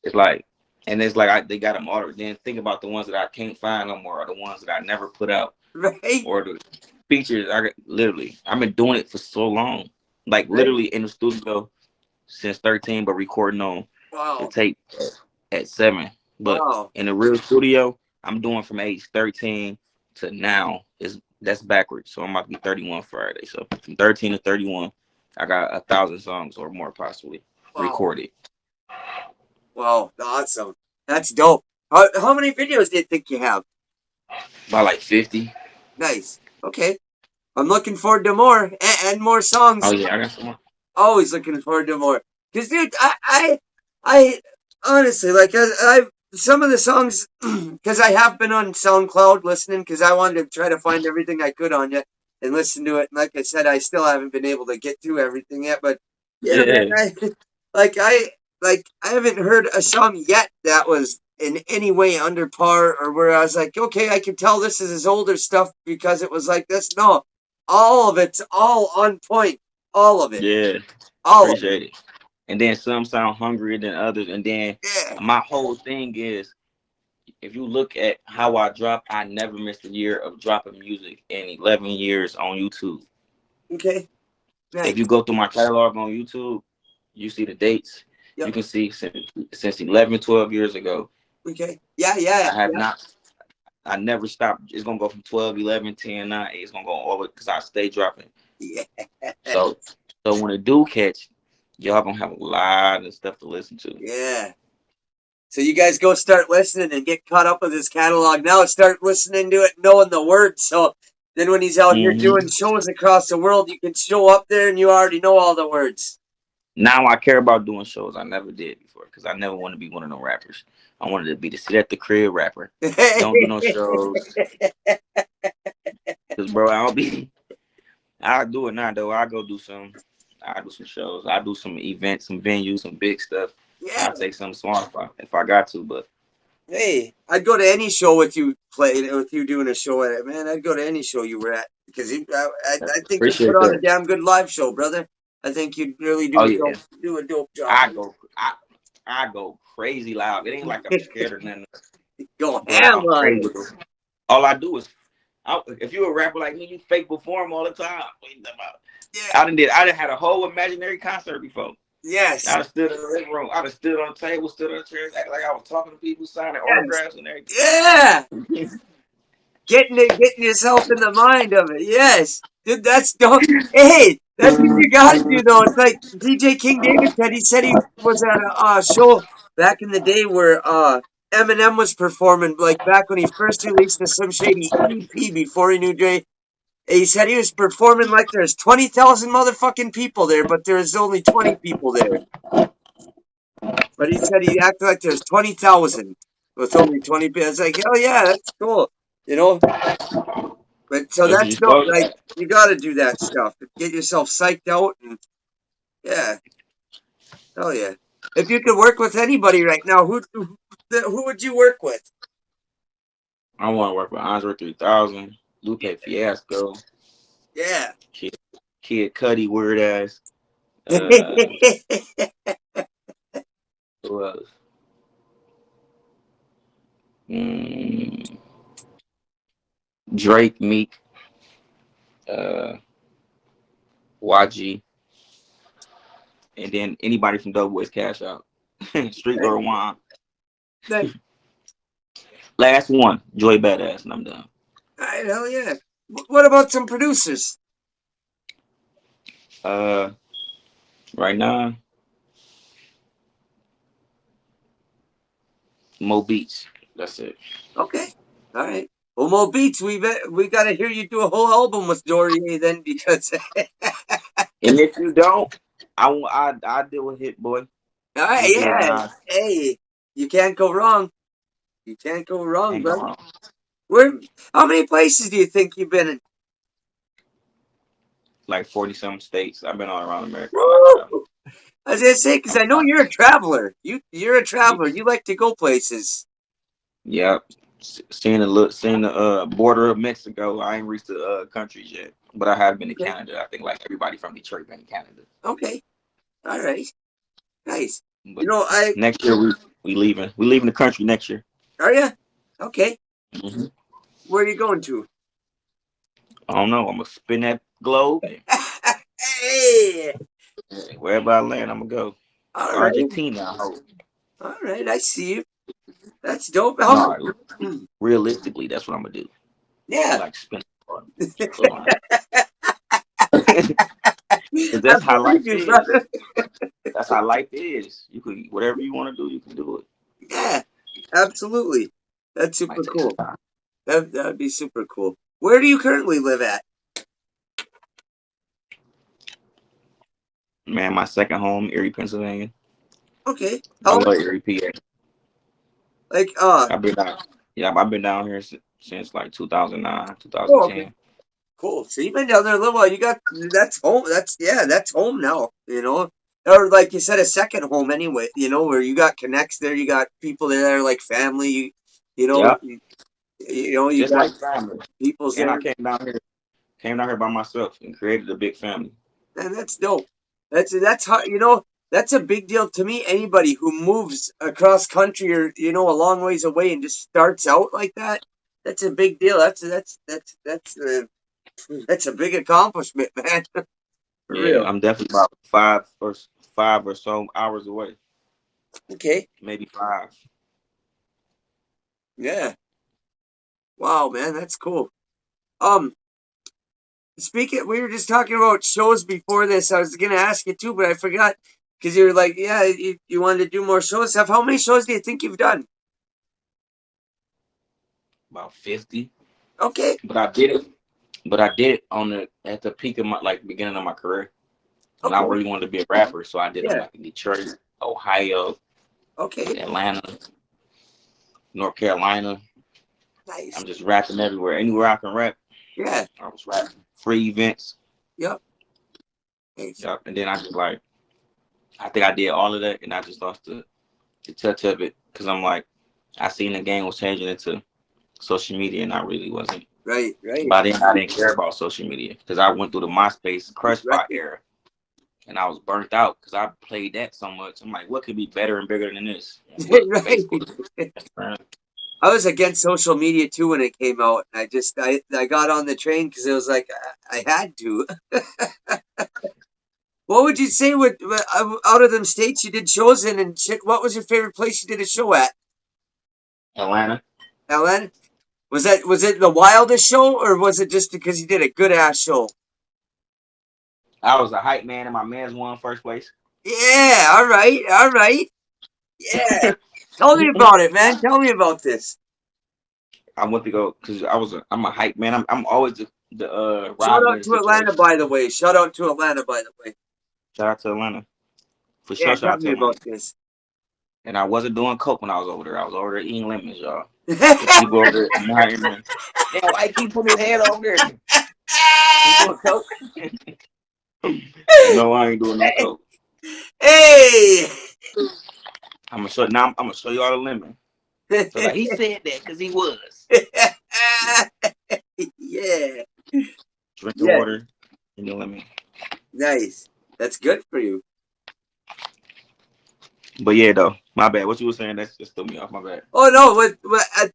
It's like, and it's like they got them ordered. Then think about the ones that I can't find no more, or the ones that I never put out, right, or the features. Literally, I've been doing it for so long, like right. literally in the studio since 13, but recording on the Wow, tape at 7. But wow. in the real studio, I'm doing from age 13 to now. That's backwards. So I'm about to be 31 Friday. So from 13 to 31, I got 1,000 songs or more possibly Wow. recorded. Wow. Awesome. That's dope. How many videos do you think you have? By like 50. Nice. Okay. I'm looking forward to more and more Oh songs. yeah, I got some more. Always looking forward to more. Cause dude, I honestly like I some of the songs because I have been on SoundCloud listening because I wanted to try to find everything I could on it and listen to it. And like I said, I still haven't been able to get to everything yet. But yeah, man, Yeah. like I I haven't heard a song yet that was in any way under par or where I was like, okay, I can tell this is his older stuff because it was like this. No, all of it's all on point. All of it. Yeah. All of it. Appreciate it. And then some sound hungrier than others. And then Yeah. my whole thing is if you look at how I drop, I never missed a year of dropping music in 11 years on YouTube. Okay. If Nice. you go through my catalog on YouTube, you see the dates. You Yep. can see since 11, 12 years ago, Okay. Yeah. Yeah. I have Yeah. not, I never stopped. It's going to go from 12, 11, 10, 9, 8. It's going to go all the way because I stay dropping. Yeah. So, so when it do catch, y'all going to have a lot of stuff to listen to. Yeah. So you guys go start listening and get caught up with his catalog now. Start listening to it, knowing the words. So then when he's out here Mm-hmm. doing shows across the world, you can show up there and you already know all the words. Now I care about doing shows. I never did before because I never want to be one of them rappers. I wanted to be the sit at the crib rapper. Don't do no shows. Cause bro, I'll be. I'll do it now though. I'll go do some. I'll do some shows. I'll do some events, some venues, some big stuff. Yeah. I'll take some small if I got to. But Hey, I'd go to any show with you with you doing a show at it, man. I'd go to any show you were at because I think you'd put appreciate on a that. damn good live show, brother. I think you'd really Oh yeah, do a dope job. I go. I go crazy loud. It ain't like I'm scared or nothing. Go But ham I'm on crazy. it. All I do is, if you a rapper like me, you fake perform all the time. What you talking about? Yeah. I done had a whole imaginary concert before. Yes. I done stood in the living room. I done stood on the table, stood on the chairs, acting like I was talking to people, signing Yes. autographs and everything. Yeah. Getting yourself in the mind of it. Yes. Dude, that's dope. Hey, that's what you gotta do though. It's like DJ King David said he was at a show back in the day where Eminem was performing, like back when he first released the Slim Shady EP before he knew Dre. He said he was performing like there's 20,000 motherfucking people there, but there's only 20 people there. But he said he acted like there's 20,000 with only 20 people. It's like, hell yeah, that's cool. You know? But so That's what that's you dope. supposed Like, to. you gotta do that stuff. Get yourself psyched out and, yeah. Hell yeah. If you could work with anybody right now, who would you work with? I want to work with Andre 3000, Lupe Fiasco, Yeah. Kid, Kid Cudi, weird ass. Uh, who else? Mm, Drake, Meek, uh, YG, and then anybody from Doughboys Cash Out. Street Girl Wine. Nice. Last one, Joy Badass, and I'm done. Hell yeah. What about some producers? Uh, right now, Mo Beats. That's it. Okay. All right. Well, Mo Beats, we got to hear you do a whole album with Duryea then, because And if you don't, I deal with Hit Boy. all right, He deal with yeah. Nas. Hey, you can't go wrong. You can't go wrong, Ain't go bro. wrong. Where? How many places do you think you've been in? Like 40-some states. I've been all around America. I like traveling. Woo! I was gonna say, because I know you're a traveler. You're a traveler. You like to go places. Yeah, seeing the border of Mexico. I ain't reached the countries yet, but I have been to Okay. Canada. I think like everybody from Detroit been to Canada. Okay. All right. Nice. But You know, next year we leaving. We leaving the country next year. are you? Okay. Mm-hmm. Where are you going to? I don't know. I'm gonna spin that globe. And Hey. wherever I land, I'm gonna go. All right. Argentina, I hope. All right. I see you. That's dope. How No, realistically, that's what I'm gonna do. Yeah. Like spin. That's I how life believe you, is. brother. That's how life is. You could whatever you want to do, you can do it. Yeah. Absolutely. That's Might super take some cool. time. That'd be super cool. Where do you currently live at? Man, my second home, Erie, Pennsylvania. Okay. I How love Erie, PA. like I've been down. Yeah, I've been down here since like 2009, oh, okay. 2010. Cool. So you've been down there a little while. You got that's home. That's home now. Or like you said, a second home anyway. Where you got connects there. You got people there that are like family. You know, Yeah, you just got like family. people's And I there, came down here by myself and created a big family. and that's dope. That's how that's a big deal to me. Anybody who moves across country or a long ways away and just starts out like that, that's a big deal. That's a big accomplishment, man. For Yeah, real. I'm definitely about 5 or so hours away, Okay. maybe 5. Yeah. Wow, man, that's cool. Um, we were just talking about shows before this. I was gonna ask you too, but I forgot because you were like, yeah, you wanted to do more shows stuff. How many shows do you think you've done? About 50. Okay. But I did it. But I did it at the peak of my beginning of my career when I Okay. really wanted to be a rapper. So I did them Yeah. like in Detroit, Ohio, Okay. Atlanta, North Carolina. Nice. I'm just rapping everywhere. Anywhere I can rap, Yeah. I was rapping. Free events. Yep. Nice. Yep. And then I think I did all of that and I just lost the touch of it because I'm like, I seen the game was changing into social media and I really wasn't. Right. Right. By then, I didn't care about social media because I went through the MySpace crush spot Right. era and I was burnt out because I played that so much. I'm like, what could be better and bigger than this? And look, Right. Facebook, Instagram. I was against social media too when it came out. I got on the train because it was like I had to. What would you say out of them states you did shows in and shit? What was your favorite place you did a show at? Atlanta. Ellen? Was it the wildest show or was it just because you did a good ass show? I was a hype man and my man's won first place. Yeah, all right, all right. Yeah. Tell me about it, man. Tell me about this. I went to go because I'm a hype man. I'm always the Shout Rodman out to Atlanta, situation. by the way. Shout out to Atlanta, by the way. Shout out to Atlanta. For Yeah, sure, shout tell out to me Atlanta. about this. And I wasn't doing coke when I was over there. I was over there eating lemons, y'all. The people over there admiring me. Damn, why he keep putting his head over there? He doing coke? No, I ain't doing no coke. Hey. I'm gonna show you all the lemon. So like he said that because he was. Yeah. Drink the Yeah. water and the lemon. Nice. That's good for you. But yeah, though, my bad. What you were saying, that's just threw me off. My bad. Oh no!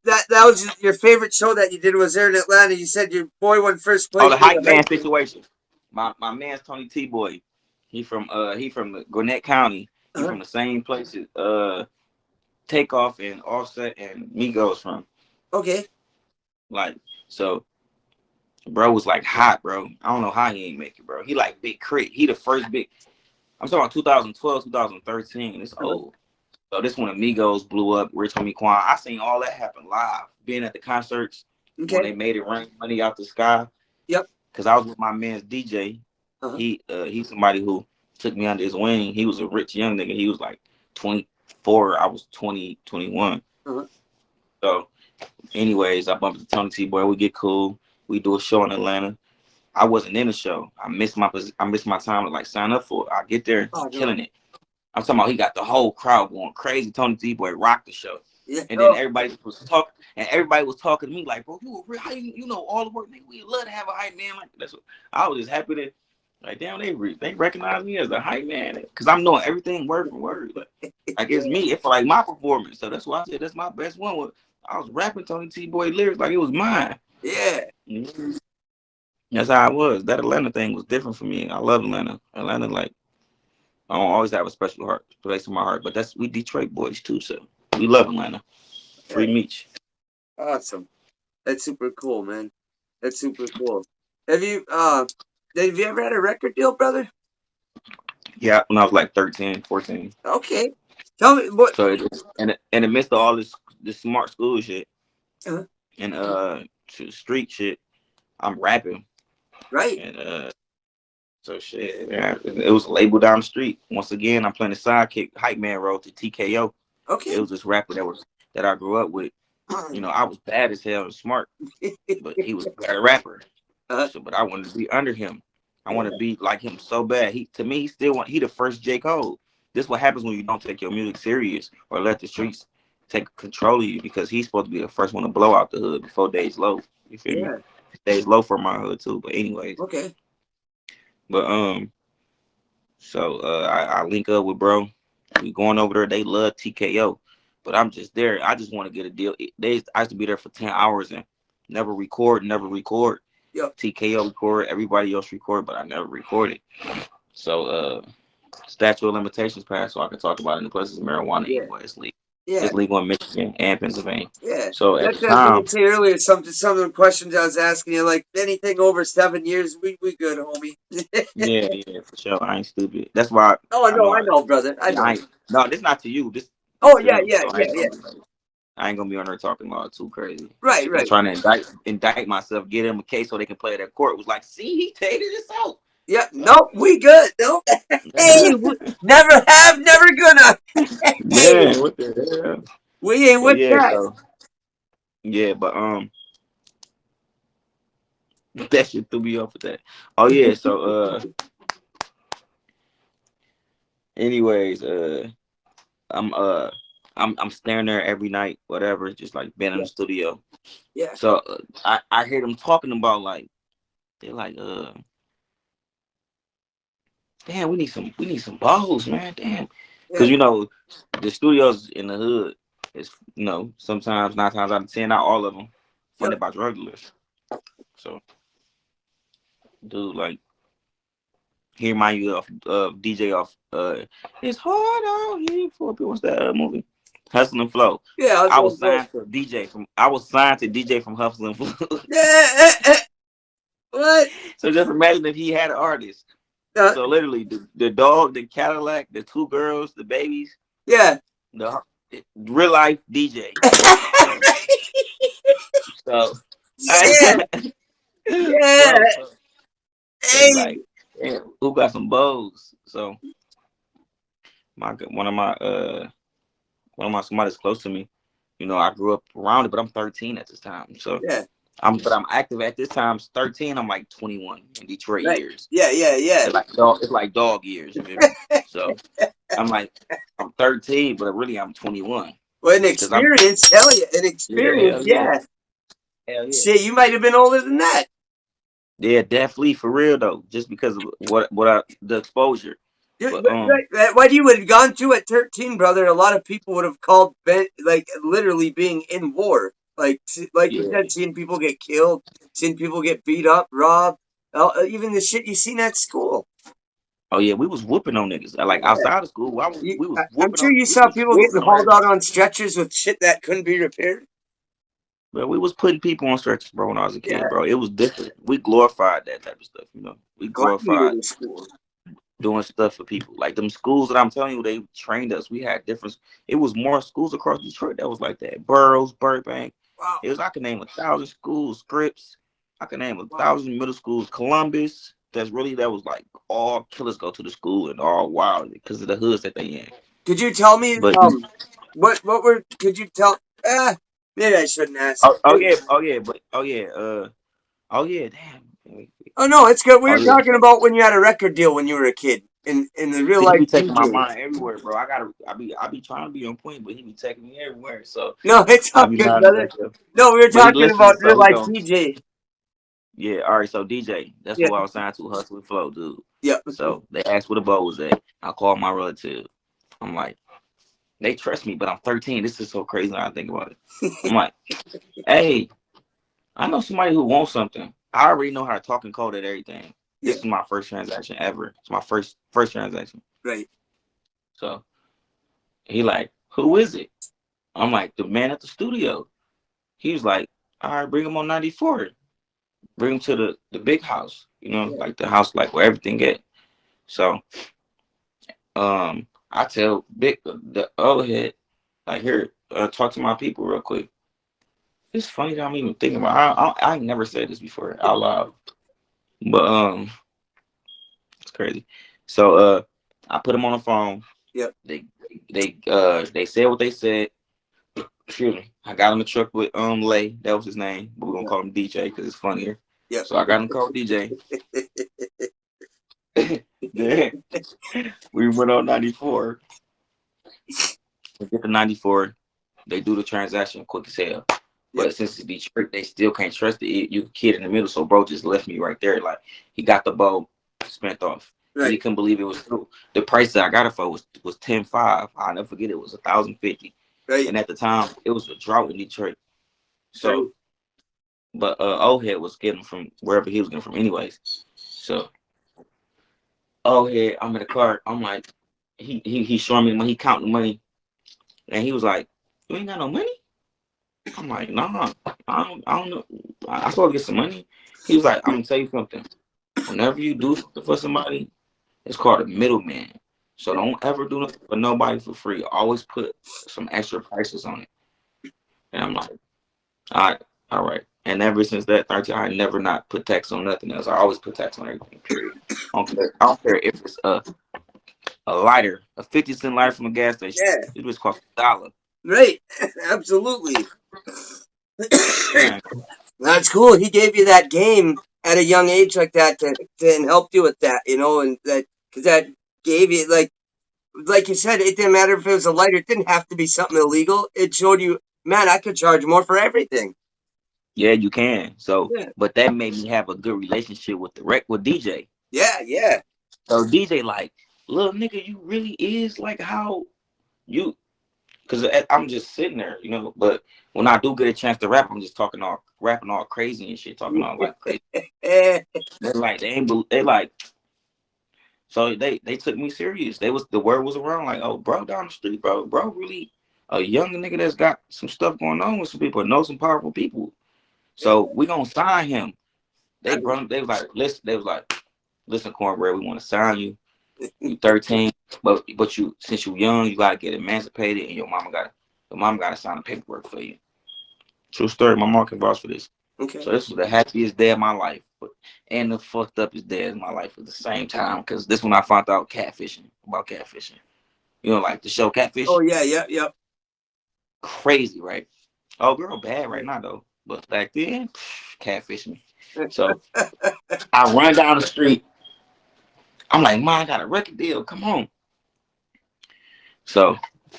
That was your favorite show that you did was there in Atlanta. You said your boy won first Oh, place the for hype the man hype. situation. My man's Tony T boy. He from the Gwinnett County. He Uh-huh. from the same places Takeoff and Offset and Migos from. Okay. Like, so bro was like hot, bro. I don't know how he ain't make it, bro. He like Big Crit. He the first big. I'm talking about 2012, 2013. It's Uh-huh. old. So this when Amigos blew up, Rich Homie Quan. I seen all that happen live. Being at the concerts when Okay. they made it rain money out the sky. Yep. Cause I was with my man's DJ. Uh-huh. He's somebody who took me under his wing. He was a rich young nigga. He was like 24. I was 20, 21. Uh-huh. So anyways, I bumped into Tony T boy. We get cool. We do a show in Atlanta. I wasn't in the show. I missed my time to like sign up for it. I get there, Oh, no. killing it. I'm talking about he got the whole crowd going crazy. Tony T boy rocked the show. Yeah. And then Oh. everybody was talking to me like, bro, how you know all the work, nigga? We love to have a hype man like that. That's what I was just happy to like. Damn, they recognize me as a hype man because I'm knowing everything word for word. Like, I guess me, it's like my performance. So that's why I said that's my best one. I was rapping Tony T boy lyrics like it was mine. Yeah. Mm-hmm. That's how I was. That Atlanta thing was different for me. I love Atlanta. Atlanta, like, I don't always have a special place in my heart, but we Detroit boys too, so we love Atlanta. Free Meech. Awesome. That's super cool, man. That's super cool. Have you ever had a record deal, brother? Yeah, when I was like 13, 14. Okay. Tell me what. So in the midst of all this smart school shit Uh-huh. and street shit, I'm rapping. Right. And so shit, yeah, it was a label down the street. Once again, I'm playing the sidekick hype man role to TKO. Okay. It was this rapper that I grew up with. You know, I was bad as hell and smart, but he was a better rapper. So, but I wanted to be under him. I want to be like him so bad. He the first J. Cole. This is what happens when you don't take your music serious or let the streets take control of you, because he's supposed to be the first one to blow out the hood before Days Low. You feel me? Days Low for my hood too. But anyways. Okay. But so I link up with bro. We going over there. They love TKO. But I'm just there. I just want to get a deal. I used to be there for 10 hours and never record. Yep. TKO record. Everybody else record, but I never recorded. So statute of limitations passed, so I can talk about it in the places of marijuana anyway. It's legal. Yeah. It's legal in Michigan and Pennsylvania. Yeah. So at That's the what I time, was saying earlier. Some of the questions I was asking you, like anything over 7 years, we good, homie. yeah, for sure. I ain't stupid. That's why. Oh no, I know, brother. I know. No, this not to you. This. Oh to yeah, them. yeah, So yeah. I ain't gonna be on there talking all too crazy. Right. I'm trying to indict myself, get him a case so they can play it at court. It was like, see, he tated this out. Yeah, nope, we good. Nope. Hey, never have, never gonna. Man, what the hell? We ain't with that. So, but that shit threw me off with that. Oh yeah, so anyways, I'm staring there every night, whatever, just like being in the studio. Yeah. So I hear them talking about like they're like damn, we need some balls, man, damn, because you know the studios in the hood is sometimes 9 times out of 10, not all of them, funded by drug dealers. So dude, like he remind you of DJ off It's Hard Out Here for People. What's that movie? Hustle and Flow. Yeah, I was signed to DJ from Hustle and Flow. What? So just imagine if he had an artist. So literally the dog, the Cadillac, the 2 girls, the babies. Yeah. The real life DJ. So yeah. Hey. Like, damn, who got some bows? So one of my somebody's close to me. I grew up around it, but I'm 13 at this time. So I'm active at this time. 13. I'm like 21 in Detroit years. Yeah. It's like dog years. You know? So I'm 13, but really I'm 21. Well, an experience, hell yeah, an experience, yeah. Hell yeah. Shit, you might have been older than that. Yeah, definitely for real though. Just because of the exposure. But What you would have gone through at 13, brother, a lot of people would have called like literally being in war. Like you yeah. said, seeing people get killed, seeing people get beat up, robbed, even the shit you seen at school. Oh yeah, we was whooping on niggas. Like outside of school, we was I'm whooping sure on you we saw was people getting whooping on hauled everybody. out on stretchers with shit that couldn't be repaired. But we was putting people on stretchers, bro, when I was a Yeah, kid, bro. It was different. We glorified that type of stuff, you know. We glorified gladiator school. doing stuff for people. Like them schools that I'm telling you, they trained us. We had different. It was more schools across Detroit that was like that. Burroughs, Burbank. Wow, It was. I can name 1,000 schools. Scripps. I can name a wow. thousand middle schools. Columbus. That was like all killers go to the school and all wild because of the hoods that they in. Could you tell me But what were could you tell? Maybe I shouldn't ask. oh yeah, damn. Oh no, it's good. We Oh were yeah. talking about when you had a record deal when you were a kid in the real See, he life be taking my DJs. mind everywhere, bro. I be trying to be on point, but he be taking me everywhere. So No, it's I all be good, minding brother. back up. No, we were But he talking listening, about real so he life going DJ. yeah, all right, so DJ, that's Yeah, who I was signed to, Hustle and Flow, dude. yeah. So they asked where the boat was at. I called my relative. I'm like, they trust me, but I'm 13. This is so crazy when I think about it. I'm like, hey, I know somebody who wants something. I already know how to talk and code at everything. Yeah, This is my first transaction ever. It's my first transaction. right. So he like, who is it? I'm like, the man at the studio. He was like, all right, bring him on 94. Bring him to the big house, Yeah, like the house like where everything at. So I tell Big the old head, like here, talk to my people real quick. It's funny that I'm even thinking about. I ain't never said this before out loud, but it's crazy. So I put him on the phone. yeah, They said what they said. Excuse me. I got him a truck with Lay. That was his name, but we're gonna yeah, call him DJ because it's funnier. yeah. So I got him called DJ. Then we went on 94. We get the 94. They do the transaction quick as hell. Yeah, But since it's Detroit, they still can't trust it. You kid in the middle, so bro just left me right there. Like he got the bow spent off. And he right, couldn't believe it was true. The price that I got it for was 10.5. I'll never forget it was 1,050. right, And at the time, it was a drought in Detroit. right. So, but old head was getting from wherever he was getting from, anyways. So, old head, I'm in the car. I'm like, he showing me the money. He counting the money, and he was like, "You ain't got no money." I'm like, "Nah, I don't know. I supposed to get some money." He was like, "I'm gonna tell you something. Whenever you do something for somebody, it's called a middleman. So don't ever do nothing for nobody for free. Always put some extra prices on it." And I'm like, all right. And ever since that 13, I never not put tax on nothing else. I always put tax on everything. Period. I don't care if it's a lighter, a 50-cent lighter from a gas station. Yeah, It was cost $1. right. Absolutely. Man, That's cool. He gave you that game at a young age like that to and helped you with that, and that because that gave you like you said, it didn't matter if it was a lighter. It didn't have to be something illegal. It showed you, man, I could charge more for everything. yeah, you can. So, Yeah, but that made me have a good relationship with with DJ. yeah, yeah. So DJ like, little nigga, you really is like how you. Cause I'm just sitting there, But when I do get a chance to rap, I'm just rapping all crazy and shit, talking all like crazy. Eh, They're like, they like, so they took me serious. The word was around like, oh, bro, down the street, bro, really a young nigga that's got some stuff going on with some people, know some powerful people. So we gonna sign him. They was like, listen, cornbread, we want to sign you. You 13, but you since you young, you gotta get emancipated, and your mama gotta sign the paperwork for you. True story. My mom can vouch for this. okay. So this was the happiest day of my life, and the fucked upest day of my life at the same time. Cause this when I found out about catfishing. Like the show Oh Catfish. yeah, yeah, yeah. Crazy, right? Oh, girl, bad right now though. But back then, catfishing. So I run down the street. I'm like, Mom, I got a record deal. Come on. So,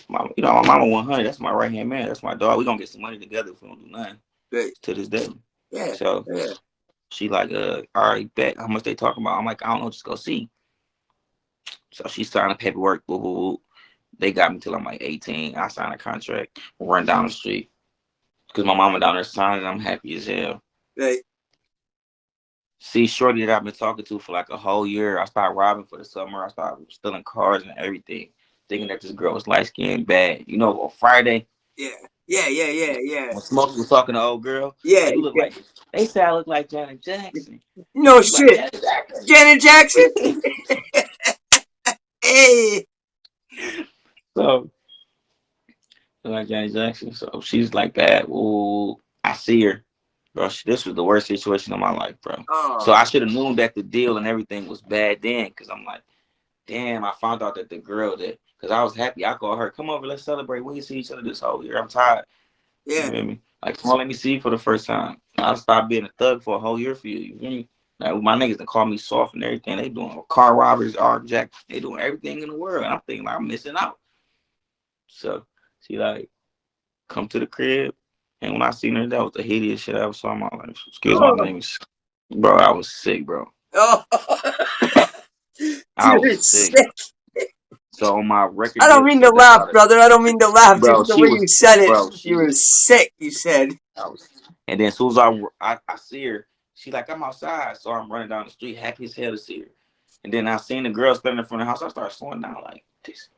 my mama 100. That's my right hand man. That's my dog. We gonna get some money together if we don't do nothing Great. to this day. Yeah, So yeah. She like, all right, bet. How much they talking about? I'm like, I don't know, just go see. So she signed the paperwork. Boo, boo, boo. They got me till I'm like 18. I signed a contract. Run down the street because my mama down there signed, and I'm happy as hell. Right. See, shorty that I've been talking to for like a whole year. I started robbing for the summer. I started stealing cars and everything, thinking that this girl was light skinned bad. You know, on Friday. Yeah. When Smokey was talking to old girl, Yeah. you look like, they say I look like Janet Jackson. No She's like, shit. Janet Jackson? Hey. So, like Janet Jackson. So she's like bad. Ooh, I see her. Bro, this was the worst situation of my life, bro. Oh. So I should have known that the deal and everything was bad then, because I'm like, damn, I found out that the girl that, because I was happy. I called her, come over, let's celebrate. We ain't see each other this whole year. I'm tired. Yeah. You feel me? Like, come on, let me see you for the first time. I stopped being a thug for a whole year for you. You feel me? Like, my niggas that call me soft and everything. They doing car robberies, arm jack. They doing everything in the world. And I'm thinking, like, I'm missing out. So she like, come to the crib. And when I seen her, that was the hideous shit I ever saw in my life. Excuse my language. Bro, I was sick, bro. Oh. I was sick. So on my record, I don't mean to laugh, brother. I don't mean to laugh. Bro, just the way you said it, bro, you were sick. You said. And then as soon as I see her, she like, I'm outside, so I'm running down the street, happy as hell to see her. And then I seen the girl standing in front of the house. I started slowing down like this.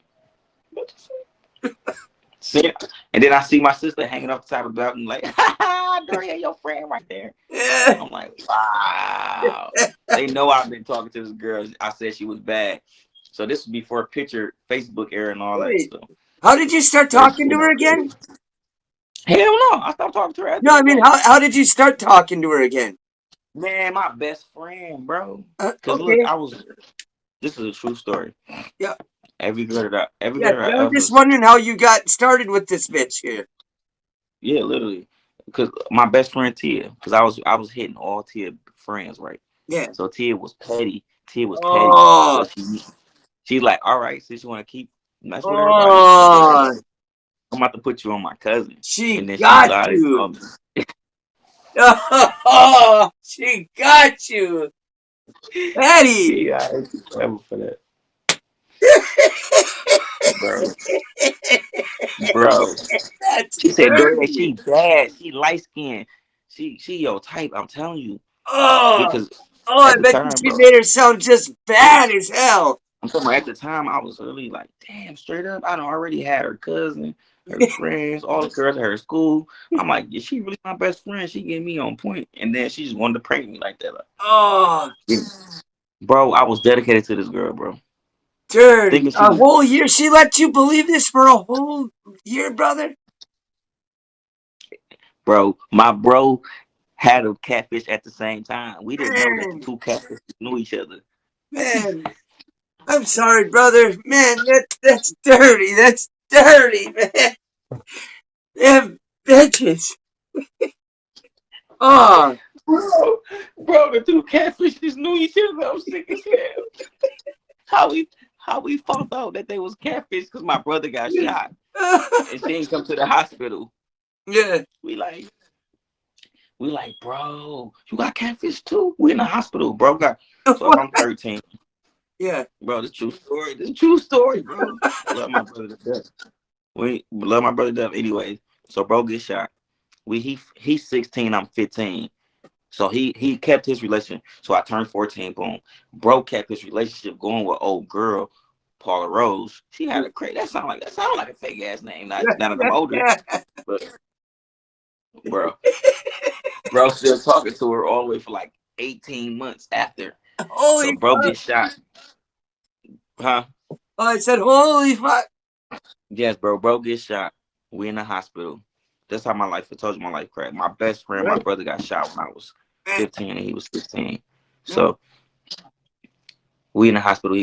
What the fuck? See, and then I see my sister hanging off the top of the balcony, like, Duryea, your friend right there. Yeah. I'm like, wow. They know I've been talking to this girl. I said she was bad. So this was before picture Facebook era and all that stuff. How did you start talking to her again? Hell no, I stopped talking to her. No, I mean, how did you start talking to her again? Man, my best friend, bro. Because okay. Look, this is a true story. Yeah. Every girl that I'm just wondering how you got started with this bitch here. Yeah, literally. Because my best friend Tia, because I was hitting all Tia friends, right? Yeah. So Tia was petty. So she's like, all right, since you want to keep messing with everybody, I'm about to put you on my cousin. And then got you. Oh, she got you. Patty. Yeah, I ain't clever for that. Bro. She said, Duryea, she bad. She light skinned. She your type, I'm telling you. Oh, because I bet she made her sound just bad as hell. I'm talking about at the time, I was really like, damn, straight up. I done already had her cousin, her friends, all the girls at her school. I'm like, is she really my best friend? She get me on point. And then she just wanted to prank me like that. Like, oh. Bro, I was dedicated to this girl, bro. Dude, a whole year? She let you believe this for a whole year, brother? Bro, my bro had a catfish at the same time. We didn't know that the two catfishes knew each other. Man, I'm sorry, brother. Man, that's dirty. That's dirty, man. Them bitches. Oh. Bro, the two catfishes knew each other. I'm sick as hell. How we found out that they was catfish because my brother got shot and she didn't come to the hospital. Yeah. We like, bro, you got catfish too? We in the hospital, bro. So I'm 13. Yeah. Bro, this true story. This true story, bro. Love my brother to death. We love my brother to death anyway. So bro gets shot. He's 16, I'm 15. So he kept his relationship. So I turned 14, boom. Bro kept his relationship going with old girl, Paula Rose. She had a crazy, that sound like a fake ass name. Not that I'm older. But bro still talking to her all the way for like 18 months after. Holy so bro gets shot. Huh? Oh, I said holy fuck. Yes, bro gets shot. We in the hospital. That's how my life, I told you my life cracked. My best friend, my brother got shot when I was 15 and he was 16. So we in the hospital.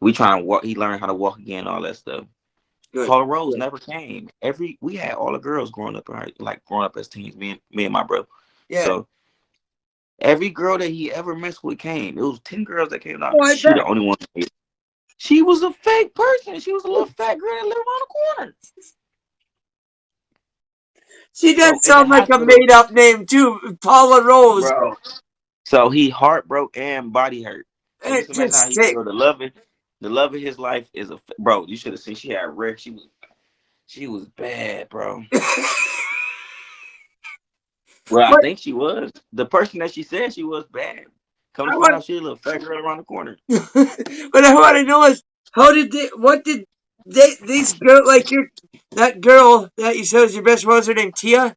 We trying to walk. He learned how to walk again, all that stuff. Good. Paula Rose never came. We had all the girls growing up as teens, me and my bro. Yeah. So every girl that he ever messed with came. It was 10 girls that came out. She the only one. She was a fake person. She was a little fat girl that lived around the corner. She does sound like a made-up name too, Paula Rose. Bro, So he heartbroke and body hurt. So It's just imagine how just he sick. feel. The love of his life is a bro. You should have seen. She had red. She was bad, bro. Well, I What think she was. The person that she said she was bad. Come to I find want, out, she a little fat girl around the corner. what I want to know is how did they? What did they? These girl like your that girl that you said was your best friend, was her name Tia?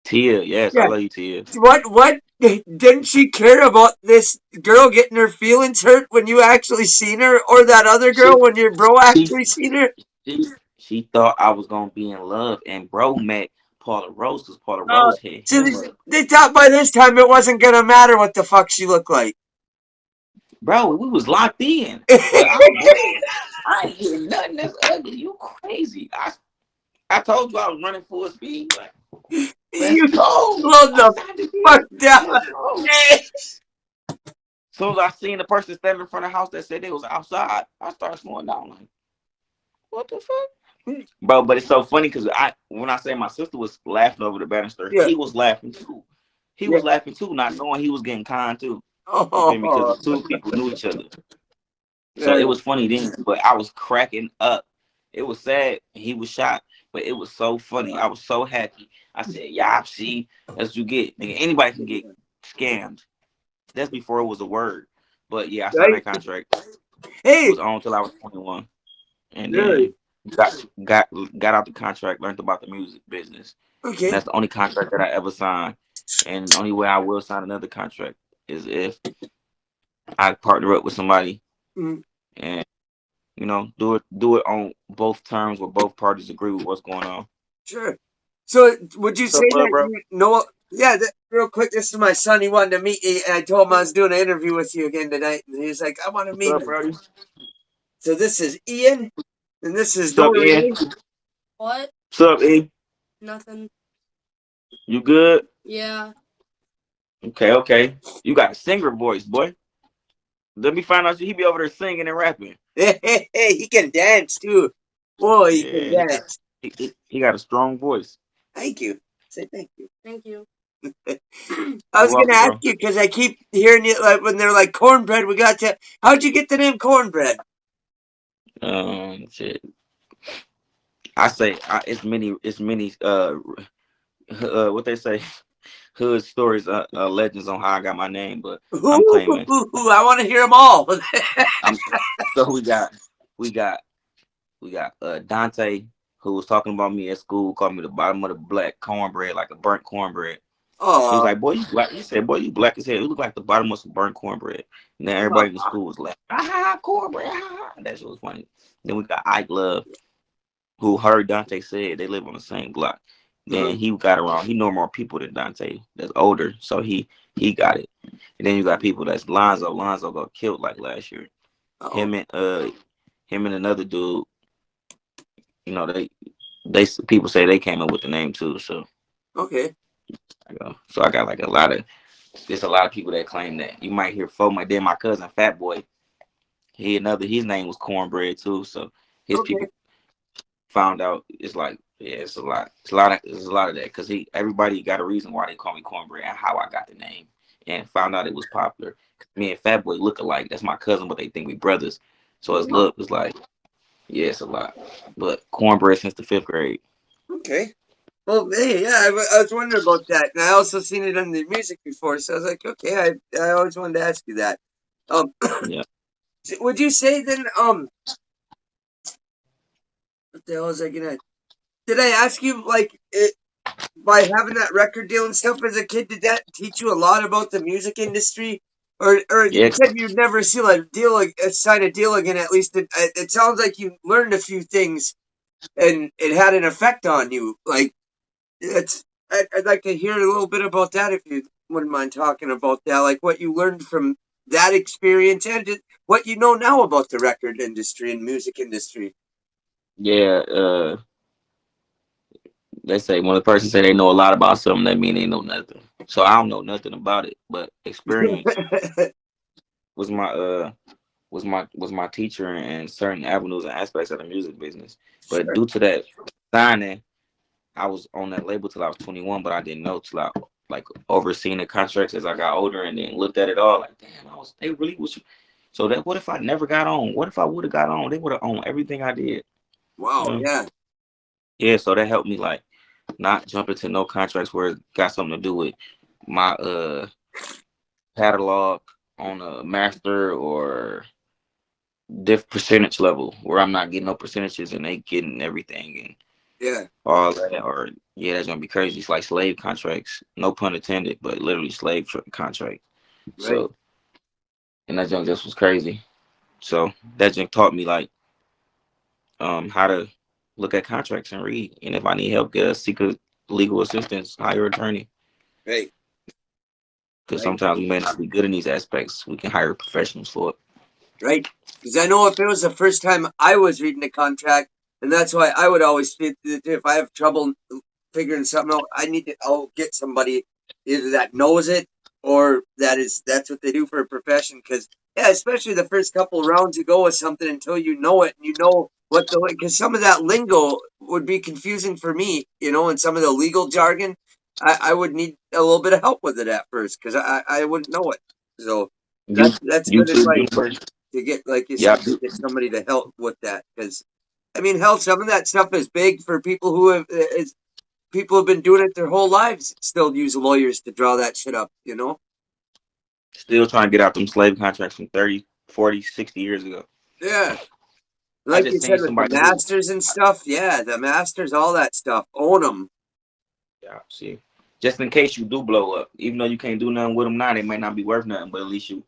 Tia, yes, I Yeah. love you, Tia. What didn't she care about this girl getting her feelings hurt when you actually seen her, or that other girl She, when your bro she, actually seen her? she, she thought I was gonna be in love, and bro met Paula Rose because Paula Uh, Rose hit so him up. they thought by this time it wasn't gonna matter what the fuck she looked like. Bro, we was locked in, but I ain't hear nothing that's ugly. You crazy? I told you I was running full speed. Like, let's You go. slowed I the signed the fuck deal. down. Let's go. Soon as I seen the person standing in front of the house that said they was outside, I started slowing down. Like, what the fuck? Bro, but it's so funny because when I say my sister was laughing over the banister, Yeah, he was laughing too. He yeah. was laughing too, not knowing he was getting kind too. You feel me? Oh, Because the two people knew each other. So it yeah, was funny then, but I was cracking up. It was sad. He was shot, but it was so funny. I was so happy. I said, "Yeah, see, that's what you get. Nigga, anybody can get scammed." That's before it was a word. But yeah, I signed right. that contract. Hey, Was on till I was 21, and really? then got got got out the contract. Learned about the music business, and Okay. that's the only contract that I ever signed. And the only way I will sign another contract is if I partner up with somebody Mm, and do it on both terms where both parties agree with what's going on. sure. So, would you What's say up, that bro? you know? Yeah, real quick. This is my son. He wanted to meet you, and I told him I was doing an interview with you again tonight, and he's like, "I want to What's meet up, him." Brody? So this is Ian, and this is What's up, Ian? Duryea. What? What's up, E? Nothing. You good? Yeah. Okay, okay. You got a singer voice, boy. Let me find out he be over there singing and rapping. Hey, he can dance too. Boy, he can Yeah, dance. he got a strong voice. Thank you. Say thank you. Thank you. I You're was gonna welcome, ask bro. you because I keep hearing you like when they're like cornbread. We got to. How'd you get the name cornbread? Shit. I say it's many what they say hood stories, legends on how I got my name, but I'm claiming Ooh, I want to hear them all. I'm so we got Dante, who was talking about me at school, called me the bottom of the black cornbread, like a burnt cornbread. He was Oh, like, "Boy, you black." He said, "Boy, you black as hell. You look like the bottom of some burnt cornbread." And then everybody in the school was like, "Ah, cornbread!" Ah. That shit was funny. Then we got Ike Love, who heard Dante said they live on the same block. Then he got around. He know more people than Dante that's older, so he got it. And then you got people that's Lonzo. Lonzo got killed like last year. oh, Him and another dude. They people say they came up with the name too. So okay. I got like a lot of. There's a lot of people that claim that. You might hear my then my cousin Fat Boy. His name was Cornbread too. So his Okay. people found out. It's like, yeah, it's a lot of that because everybody got a reason why they call me Cornbread and how I got the name, and found out it was popular. Me and Fat Boy look alike. That's my cousin, but they think we brothers. So his Oh, look was like, yeah, it's a lot. But Cornbread since the fifth grade. okay. Well, hey, yeah, I was wondering about that, and I also seen it on the music before, so I was like, okay, I always wanted to ask you that. Um, Yeah. would you say then, what the hell was I gonna? Did I ask you like by having that record deal and stuff as a kid? Did that teach you a lot about the music industry? Or you Yeah. said you'd never see like sign a deal again. At least it sounds like you learned a few things and it had an effect on you. Like it's I'd like to hear a little bit about that if you wouldn't mind talking about that, like what you learned from that experience and just what you know now about the record industry and music industry. Yeah. They say when a person say they know a lot about something, that mean they know nothing. So I don't know nothing about it, but experience was my teacher in certain avenues and aspects of the music business. But Sure. due to that signing, I was on that label till I was 21, but I didn't know till like overseeing the contracts as I got older, and then looked at it all like, damn, they really was. So that what if I never got on? What if I would have got on? They would have owned everything I did. Wow, yeah. Yeah, so that helped me like not jump into no contracts where it got something to do with my catalog on a master or diff percentage level where I'm not getting no percentages and they getting everything and Yeah. all that. Or yeah, that's gonna be crazy. It's like slave contracts, no pun intended, but literally slave contracts. Right. So and that junk just was crazy. So that junk taught me like how to look at contracts and read, and if I need help, seek a legal assistance, hire an attorney. Right. Because sometimes we may not be good in these aspects. We can hire professionals for it. Right. Because I know if it was the first time I was reading a contract, and that's why I would always think that if I have trouble figuring something out, I'll get somebody either that knows it or that's what they do for a profession. Because yeah, especially the first couple of rounds you go with something until you know it and you know what because some of that lingo would be confusing for me, and some of the legal jargon. I would need a little bit of help with it at first because I wouldn't know it. So that's good advice to get, like you said, to get somebody to help with that. Because I mean, hell, some of that stuff is big for people who people have been doing it their whole lives. Still use lawyers to draw that shit up. Still trying to get out them slave contracts from 30, 40, 60 years ago. Yeah. Like you said, with the masters and stuff. Yeah, the masters, all that stuff. Own them. Yeah, see. Just in case you do blow up, even though you can't do nothing with them now, they might not be worth nothing, but at least you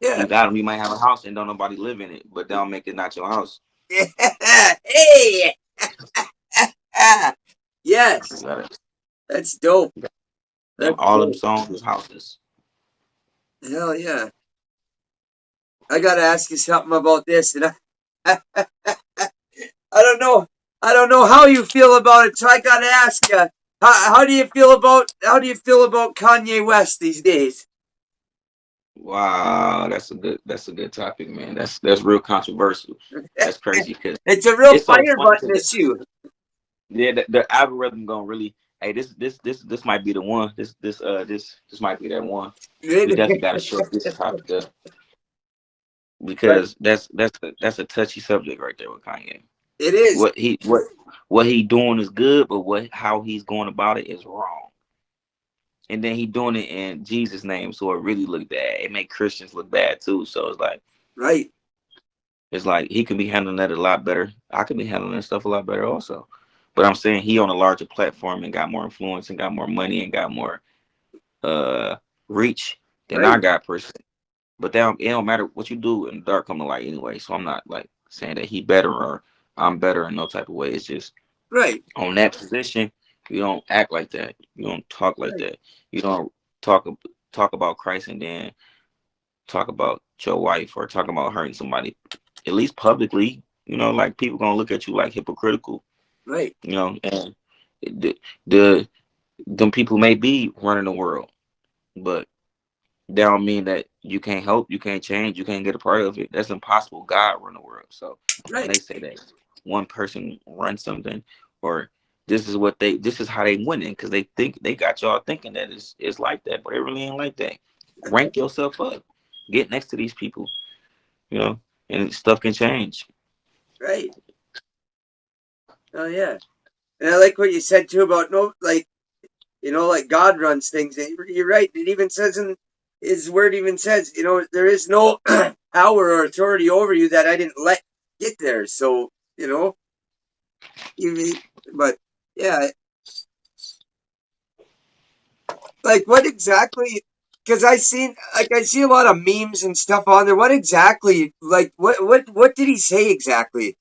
got them. You might have a house and don't nobody live in it, but they'll make it not your house. Hey! Yes. That's dope. All them songs was houses. Hell yeah. I gotta ask you something about this, and I don't know. I don't know how you feel about it, so I gotta ask you. How do you feel about Kanye West these days? Wow, that's a good topic, man. That's real controversial. That's crazy because it's a real fire button issue. Yeah, the algorithm gonna really. Hey, this might be the one. This might be that one. We definitely gotta show this topic up because that's a touchy subject right there with Kanye. It is. What he doing is good, but how he's going about it is wrong. And then he doing it in Jesus' name, so it really look bad. It make Christians look bad too. So it's like, right. It's like he could be handling that a lot better. I could be handling that stuff a lot better also. But I'm saying he on a larger platform and got more influence and got more money and got more reach than I got personally. But it don't matter what you do in the dark come to light anyway. So I'm not like saying that he better or I'm better in no type of way. It's just on that position, you don't act like that. You don't talk like that. You don't talk about Christ and then talk about your wife or talk about hurting somebody, at least publicly. Like people gonna look at you like hypocritical. Right. And them people may be running the world, but that don't mean that you can't help, you can't change, you can't get a part of it. That's impossible. God run the world. So when they say that one person runs something, or this is how they winning, because they think they got y'all thinking that it's like that, but it really ain't like that. Rank yourself up, get next to these people, and stuff can change. Right. Oh yeah, and I like what you said too about like God runs things. You're right. It even says in His word, there is no power or authority over you that I didn't let get there. So but yeah, like what exactly? Because I see a lot of memes and stuff on there. What exactly? Like what did he say exactly?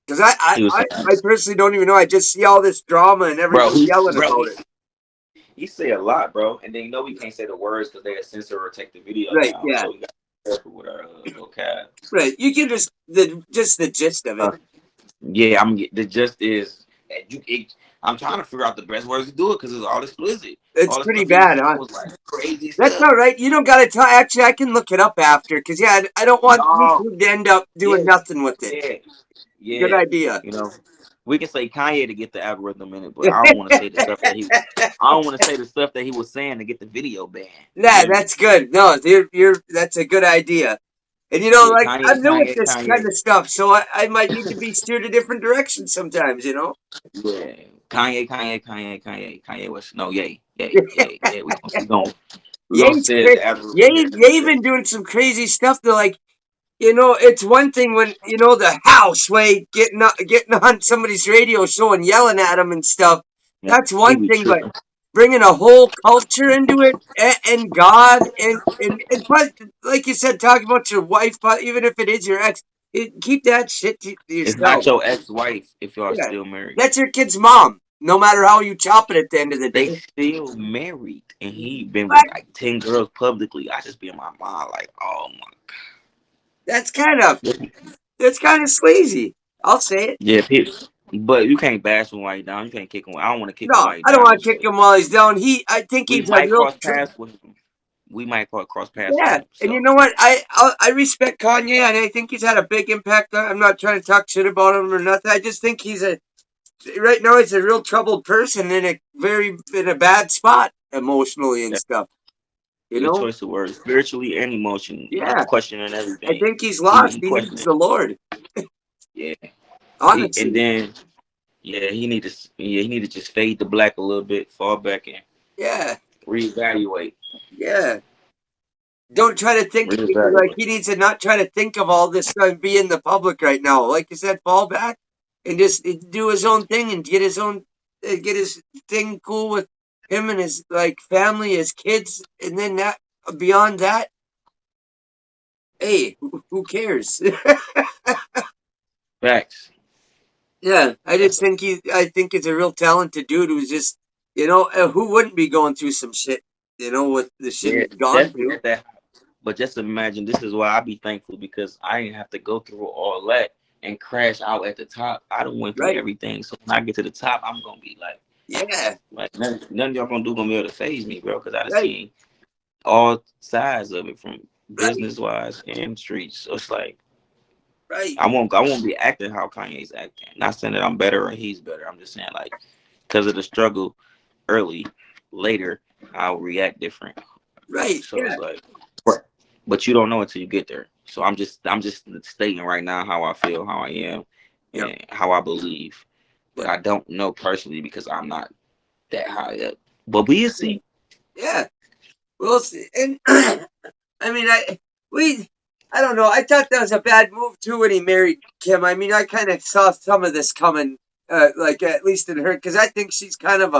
Because I personally don't even know. I just see all this drama and everybody yelling about it. He say a lot, bro, and then we can't say the words because they censor or take the video down. Yeah. So we got to be careful with our vocab. Right. You can just the gist of it. Yeah, the gist is I'm trying to figure out the best ways to do it because it's all explicit. It's all pretty bad, huh? Like crazy That's stuff. all right. You don't got to tell. Actually, I can look it up after because I don't want YouTube to end up doing nothing with it. Yeah. Good idea. we can say Kanye to get the algorithm in it, but I don't want to say the stuff that he. I don't want to say the stuff that he was saying to get the video banned. Yeah, that's good. No, that's a good idea. And you know, Yeah, like Kanye, I'm new with Kanye, this kind Kanye. of stuff, so I might need to be steered a different direction sometimes. You know. Yeah, Kanye West. No, yay. We gonna Ye's say it crazy. after. Ye been doing some crazy stuff. To like, you know, it's one thing when you know the house way getting on somebody's radio show and yelling at them and stuff. That's He one be thing, but tripping. bringing a whole culture into it and God and plus, like you said, talking about your wife, but even if it is your ex, keep that shit to It's yourself. not your ex-wife if y'all Yeah, still married. that's your kid's mom. No matter how you chop it, at the end of the They day, still married, and he been with but like 10 girls publicly. I just be in my mind like, oh my that's kind of god. sleazy. I'll say it. Yeah, but you can't bash him while he's down. You can't kick him. I don't want to kick him No, while he's I don't down. want to So kick him while he's down. I think we he's a might real, cross paths with him. We might cross paths with yeah. him. And you So know what? I respect Kanye, and I think he's had a big impact. I'm not trying to talk shit about him or nothing. I just think right now he's a real troubled person in a bad spot emotionally and that's stuff. You a good know? choice of words, spiritually and emotionally. He Yeah. questioning I everything. think he's lost. He He needs questioning. the Lord. Yeah. And Honestly. then he need to just fade to black a little bit, fall back and Yeah. reevaluate. Yeah. Don't try to think like Reevaluate. he needs to not try to think of all this stuff and be in the public right now. Like you said, fall back and just do his own thing and get his thing cool with him and his like family, his kids, and then that beyond that, hey, who cares? Facts. Yeah, That's I think he's a real talented dude who's just who wouldn't be going through some shit, with the shit yeah, he's gone definitely through. at that. But just imagine, this is why I be thankful because I didn't have to go through all that and crash out at the top. I done went through Right? everything. So when I get to the top, I'm gonna be Yeah. like none of y'all gonna be able to phase me, bro. Because I done Right. seen all sides of it from Right. business wise and streets. So it's like Right. I won't be acting how Kanye's acting. Not saying that I'm better or he's better. I'm just saying like because of the struggle early, later I'll react different. Right. So Yeah. it's like, but you don't know until you get there. So I'm just stating right now how I feel, how I am, Yep. and how I believe. But Yep. I don't know personally because I'm not that high up. But we'll see. Yeah. We'll see. And I mean, I don't know. I thought that was a bad move too when he married Kim. I mean, I kind of saw some of this coming, like at least in her, because I think she's kind of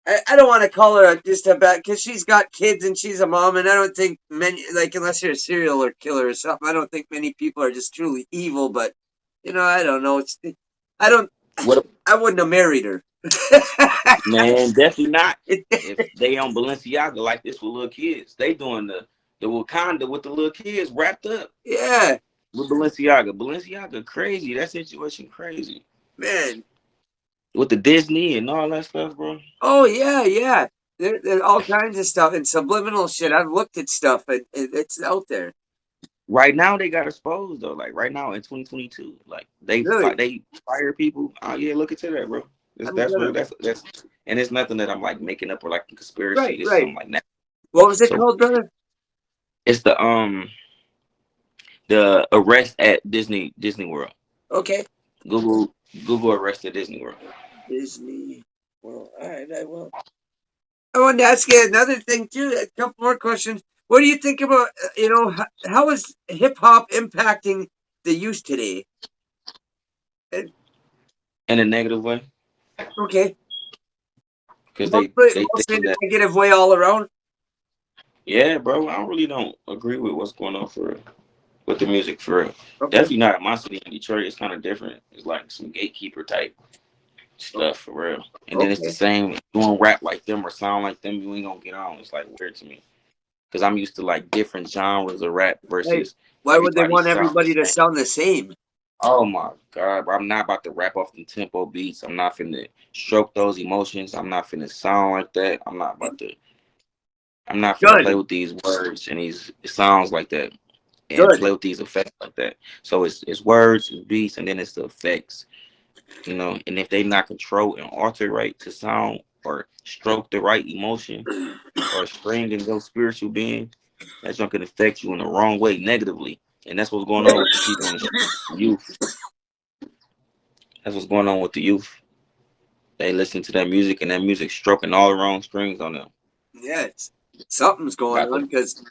I don't want to call her just a bad, because she's got kids and she's a mom, and I don't think many, like, unless you're a serial killer or something, I don't think many people are just truly evil. But I don't know. I don't, What I wouldn't have married her. man, definitely not. If they on Balenciaga like this with little kids, they doing the Wakanda with the little kids wrapped up Yeah, with Balenciaga. Balenciaga crazy. That situation crazy. man. With the Disney and all that stuff, bro. Oh yeah, yeah. There's all kinds of stuff and subliminal shit. I've looked at stuff and it's out there. Right now they got exposed though. Like right now in 2022, like Really, they fire people. Oh yeah, look into that, bro. I'm That's gonna. real. That's and it's nothing that I'm like making up or like a Right, conspiracy. It's right. something like that. What was it So called, brother? it's the arrest at Disney World. Okay. Google arrest at Disney World. Disney. Well, all right. I will. I wanted to ask you another thing too. A couple more questions. What do you think about how is hip hop impacting the youth today? Uh, In a negative way, Okay. because they Mostly in think a that negative way all around. yeah, bro. I really don't agree with what's going on for real. With the music for real. Okay. Definitely not in my city in Detroit. It's kind of different. It's like some gatekeeper type stuff for real. And then it's the Okay. same doing rap like them or sound like them. You ain't gonna get on. It's like weird to me because I'm used to like different genres of rap Right. versus Why would they everybody want sound the everybody to same. sound the same? Oh my god, bro. I'm not about to rap off the tempo beats. I'm not finna stroke those emotions. I'm not finna sound like that. I'm not finna play Good. with these words and these sounds like that and Good. play with these effects like that. So it's words, it's beats, and then it's the effects. You know, and if they not control and alter right to sound or stroke the right emotion or string in your spiritual being, that junk can affect you in the wrong way negatively. And that's what's going on with the people in the youth. That's what's going on with the youth. They listen to that music and that music stroking all the wrong strings on them. Yeah, something's going Got on them. because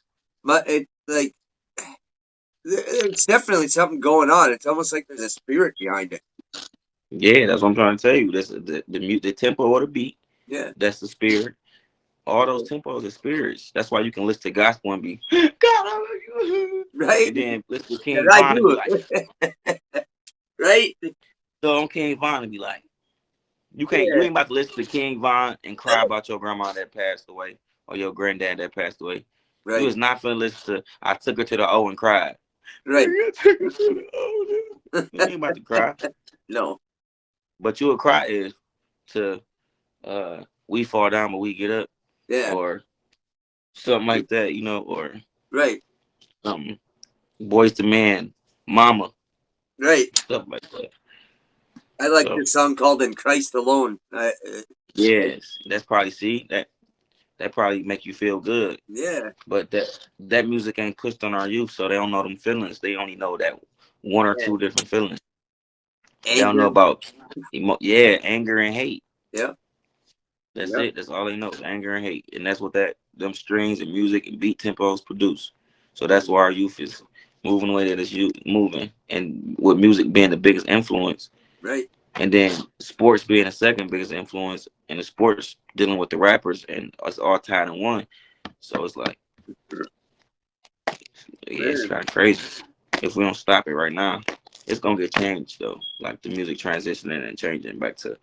it like there's definitely something going on. It's almost like there's a spirit behind it. Yeah, that's what I'm trying to tell you. That's the tempo or the beat. Yeah. That's the spirit. All those tempos are spirits. That's why you can listen to gospel and be God, I love you. Right? And then listen to And King I Von and be do. like, Right? so on King Von and be like, you Yeah. ain't about to listen to King Von and cry about your grandma that passed away or your granddad that passed away. You Right. is not finna listen to I took her to the O and cried. Right. I took her to the O. You ain't about to cry. No. But you would cry is to we fall down but we get up Yeah. or something like that, you know, or Right. something. Boys to Man, Mama, Right. stuff like that. I like So this song called "In Christ Alone." yes, that's probably that probably make you feel good. Yeah. But that music ain't pushed on our youth, so they don't know them feelings. They only know that one or Yeah. two different feelings. They don't know Anger. about anger and hate. Yeah. That's Yeah. it. That's all they know, anger and hate, and that's what them strings and music and beat tempos produce. So that's why our youth is moving the way that it's moving, and with music being the biggest influence, Right. and then sports being the second biggest influence, and the sports dealing with the rappers, and it's all tied in one. So it's like, yeah, it's Man. kind of crazy. If we don't stop it right now, it's gonna get changed though. Like the music transitioning and changing back to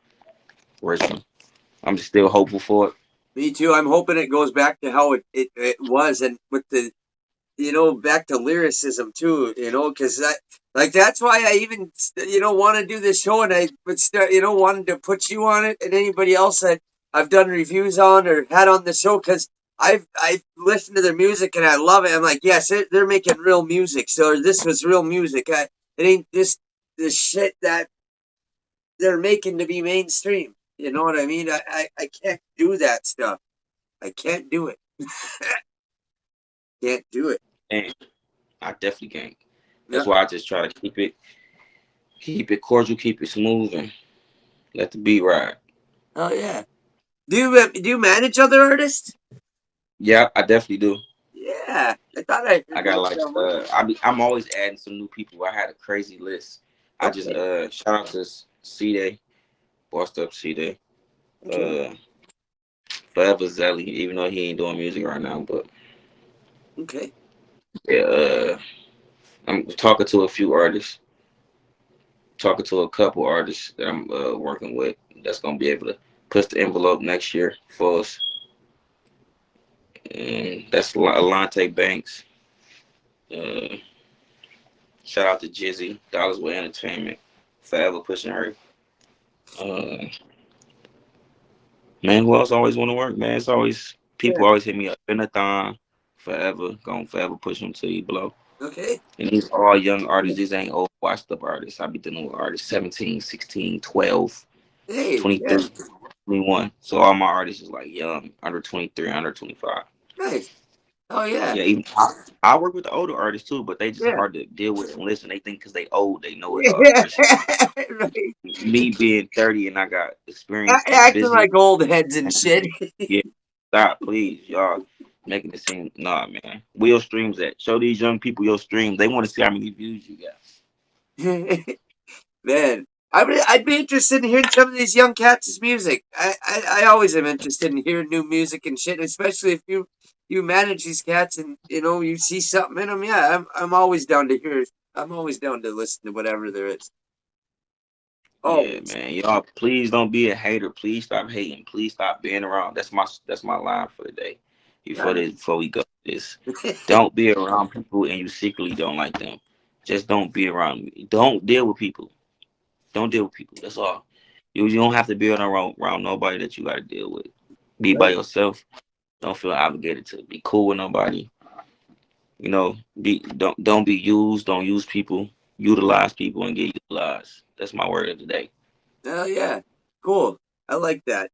original. I'm just still hopeful for it. Me too. I'm hoping it goes back to how it was, and with the back to lyricism too, because that's why I even, want to do this show, and I would start, wanted to put you on it and anybody else that I've done reviews on or had on the show, because I've listened to their music and I love it. I'm like, yes, they're making real music. So this was real music. It ain't just the shit that they're making to be mainstream. You know what I mean? I can't do that stuff. I can't do it. Can't do it. And I definitely can't. Yeah. That's why I just try to keep it cordial, keep it smooth, and let the beat ride. Oh yeah. Do you manage other artists? Yeah, I definitely do. Yeah, I thought I I heard got that like somewhere. I'm always adding some new people. I had a crazy list. I just Okay. shout out to C Day, bossed up C Day, Okay. Forever Zelly, even though he ain't doing music right now, but Okay. yeah, I'm talking to a few artists, talking to a couple artists that I'm working with that's gonna be able to push the envelope next year for us. And that's Alante Banks. Uh, Shout out to Jizzy, Dollars with Entertainment, forever pushing her. Uh, man, who else always want to work? Man, it's always Yeah. people always hit me up. Benathon, forever, gonna forever push them till you blow. Okay. And these all young artists. These ain't old washed up artists. I be dealing with artists 17, 16, 12, Hey. Yeah. 23, 21. So all my artists is like young, under 23, under 25. Nice. Oh yeah. Yeah, even I work with the older artists too, but they just Yeah. hard to deal with and listen. They think because they old, they know it all. Yeah. But shit, Right. me being 30 and I got experience in Acting business. like old heads and shit. Yeah, stop, please, y'all. Making it seem nah, man. Where your streams at? Show these young people your streams. They want to see how many views you got. Man, I'd be interested in hearing some of these young cats' music. I always am interested in hearing new music and shit, especially if you manage these cats and you see something in them. Yeah, I'm always down to hear. I'm always down to listen to whatever there is. Yeah, Always. man. Y'all, please don't be a hater. Please stop hating. Please stop being around. That's my line for the day. Before we go this. Don't be around people and you secretly don't like them. Just don't be around me. Don't deal with people. Don't deal with people. That's all. You don't have to be around nobody that you gotta deal with. Be by Right. yourself. Don't feel obligated to be cool with nobody. Don't be used. Don't use people. Utilize people and get utilized. That's my word of the day. Oh yeah, cool. I like that.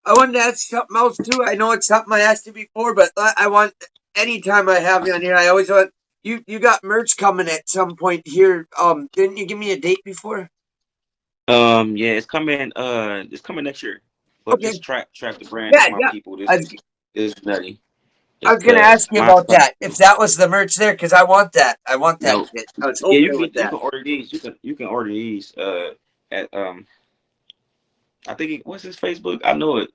I wanted to ask something else too. I know it's something I asked you before, but I want anytime I have you on here, I always want you got merch coming at some point here. Didn't you give me a date before? Yeah, it's coming next year. But Okay. this trap the brand Yeah, is my yeah. people. I This was, is nutty. I It's was gonna ask you mine's about coming that. If too. that was the merch there, because I want that. I want that No. shit. I was Yeah, hoping it was you that. can order these. You can order these at I think what's his Facebook? I know it,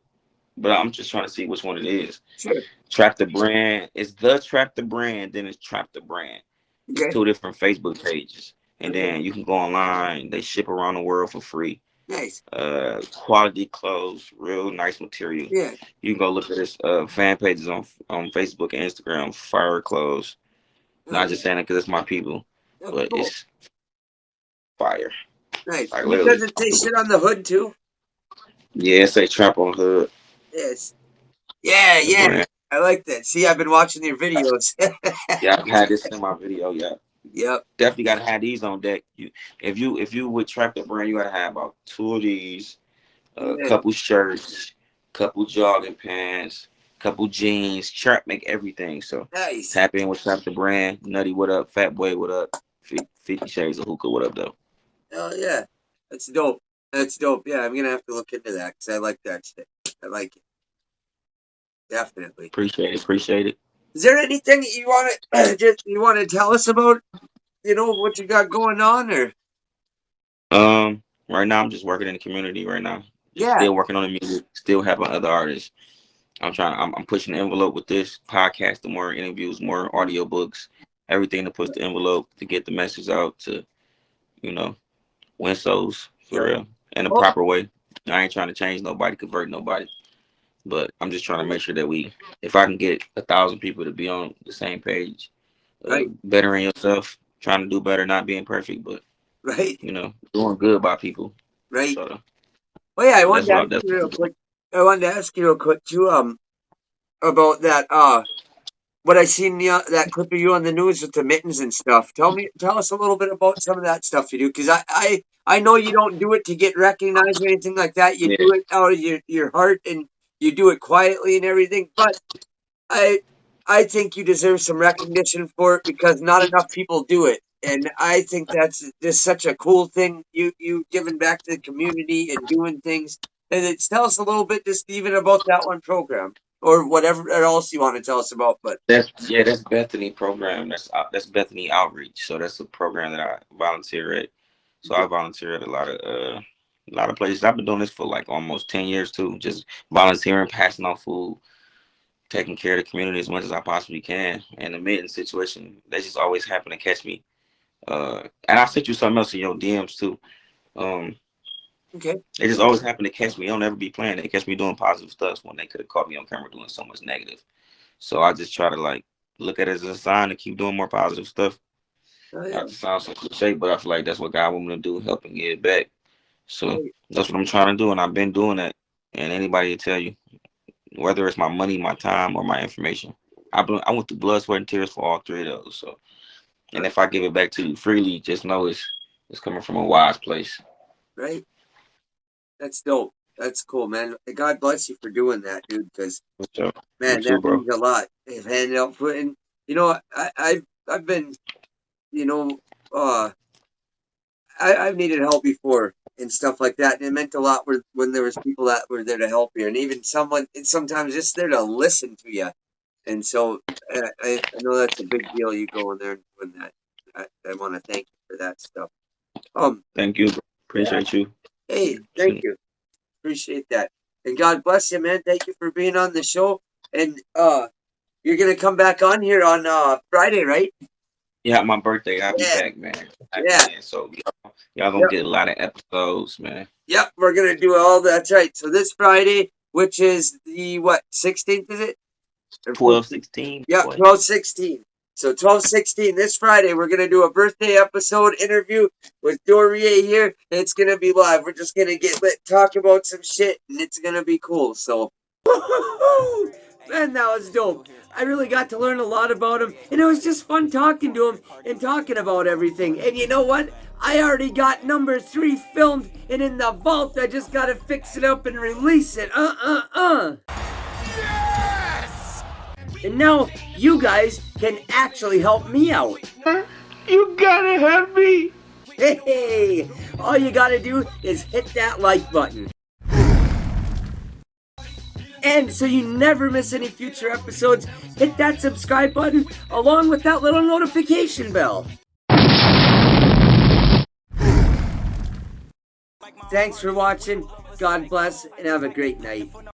but I'm just trying to see which one it is. Sure. Trap the brand. It's the Trap the brand, then it's Trap the brand. It's Okay. two different Facebook pages. And Okay. then you can go online. They ship around the world for free. Nice. Quality clothes, real nice material. Yeah. You can go look at his fan pages on Facebook and Instagram. Fire clothes. Oh Not yeah. just saying it because it's my people, Oh, but cool. it's fire. Nice. Like Does literally. it say shit on the hood too? Yeah, it say Trap on hood. Yes. Yeah. The Yeah. brand. I like that. See, I've been watching your videos. Yeah, I've had this in my video. Yeah, Yep. definitely gotta have these on deck. If you would Trap the brand, you gotta have about two of these, a Yeah. couple shirts, couple jogging pants, couple jeans. Trap make everything. So Nice. tap in with Trap the brand. Nutty, what up? Fat Boy, what up? 50 Shades of Hookah, what up though? Oh yeah. That's dope. That's dope. Yeah, I'm gonna have to look into that because I like that shit. I like it definitely. Appreciate it. Is there anything you want to just you want to tell us about? You know what you got going on, or Right now I'm just working in the community right now. Just yeah, still working on the music, still helping other artists. I'm pushing the envelope with this podcast, more interviews, more audiobooks, everything to push the envelope to get the message out to, you know, win souls for yep. real in a Oh, proper way. I ain't trying to change nobody, convert nobody, but I'm just trying to make sure that if I can get 1,000 people to be on the same page, right, bettering yourself, trying to do better, not being perfect, but right, doing good by people. right. So Oh yeah, I wanted that's to what ask that's you what real I'm doing. quick. I wanted to ask you real quick too. About that. What I seen that clip of you on the news with the mittens and stuff. Tell us a little bit about some of that stuff you do, because I know you don't do it to get recognized or anything like that. You Yeah, do it out of your heart and you do it quietly and everything. But I I think you deserve some recognition for it because not enough people do it. And I think that's just such a cool thing. You giving back to the community and doing things. And tell us a little bit just even about that one program or whatever else you want to tell us about. But that's Bethany program. That's Bethany Outreach. So that's a program that I volunteer at. So I volunteer at a lot of places. I've been doing this for like almost 10 years too. Just volunteering, passing out food, taking care of the community as much as I possibly can. And the mitten situation, they just always happen to catch me. And I sent you something else in your DMs too. Um, okay, they just always happen to catch me. They don't ever be playing. They catch me doing positive stuff when they could have caught me on camera doing so much negative. So I just try to like look at it as a sign to keep doing more positive stuff. oh, yeah, Not to sound so cliche, but I feel like that's what God want me to do, help and give back. So right, that's what I'm trying to do, and I've been doing that. And anybody will tell you, whether it's my money, my time, or my information, I went through blood, sweat, and tears for all three of those. So, and if I give it back to you freely, just know it's coming from a wise place. right. That's dope. That's cool, man. God bless you for doing that, dude. Because So, you man, too, that bro. means a lot. If handing out food, and I've been you know uh I've needed help before and stuff like that, and it meant a lot when there was people that were there to help you, and even someone and sometimes just there to listen to you. And so I know that's a big deal. You going there and doing that. I want to thank you for that stuff. Thank you. Bro. Yeah. Appreciate you. Hey, thank you. Appreciate that. And God bless you, man. Thank you for being on the show. And you're gonna come back on here on Friday, right? Yeah, my birthday, I'll be Yeah, back, man. yeah, So y'all gonna yep, get a lot of episodes, man. yep. We're gonna do all that's right. So this Friday, which is the what 16th, is it? Or 12, 15th? 16, Yeah, boy. 12/16. So 12/16 this Friday, we're gonna do a birthday episode interview with Duryea here. And it's gonna be live. We're just gonna get lit, talk about some shit, and it's gonna be cool. So Man, that was dope. I really got to learn a lot about him, and it was just fun talking to him and talking about everything. And you know what? I already got number 3 filmed and in the vault. I just gotta fix it up and release it. Yes! And now you guys can actually help me out. You gotta help me. Hey, all you gotta do is hit that like button. And so you never miss any future episodes, hit that subscribe button along with that little notification bell. Thanks for watching. God bless and have a great night.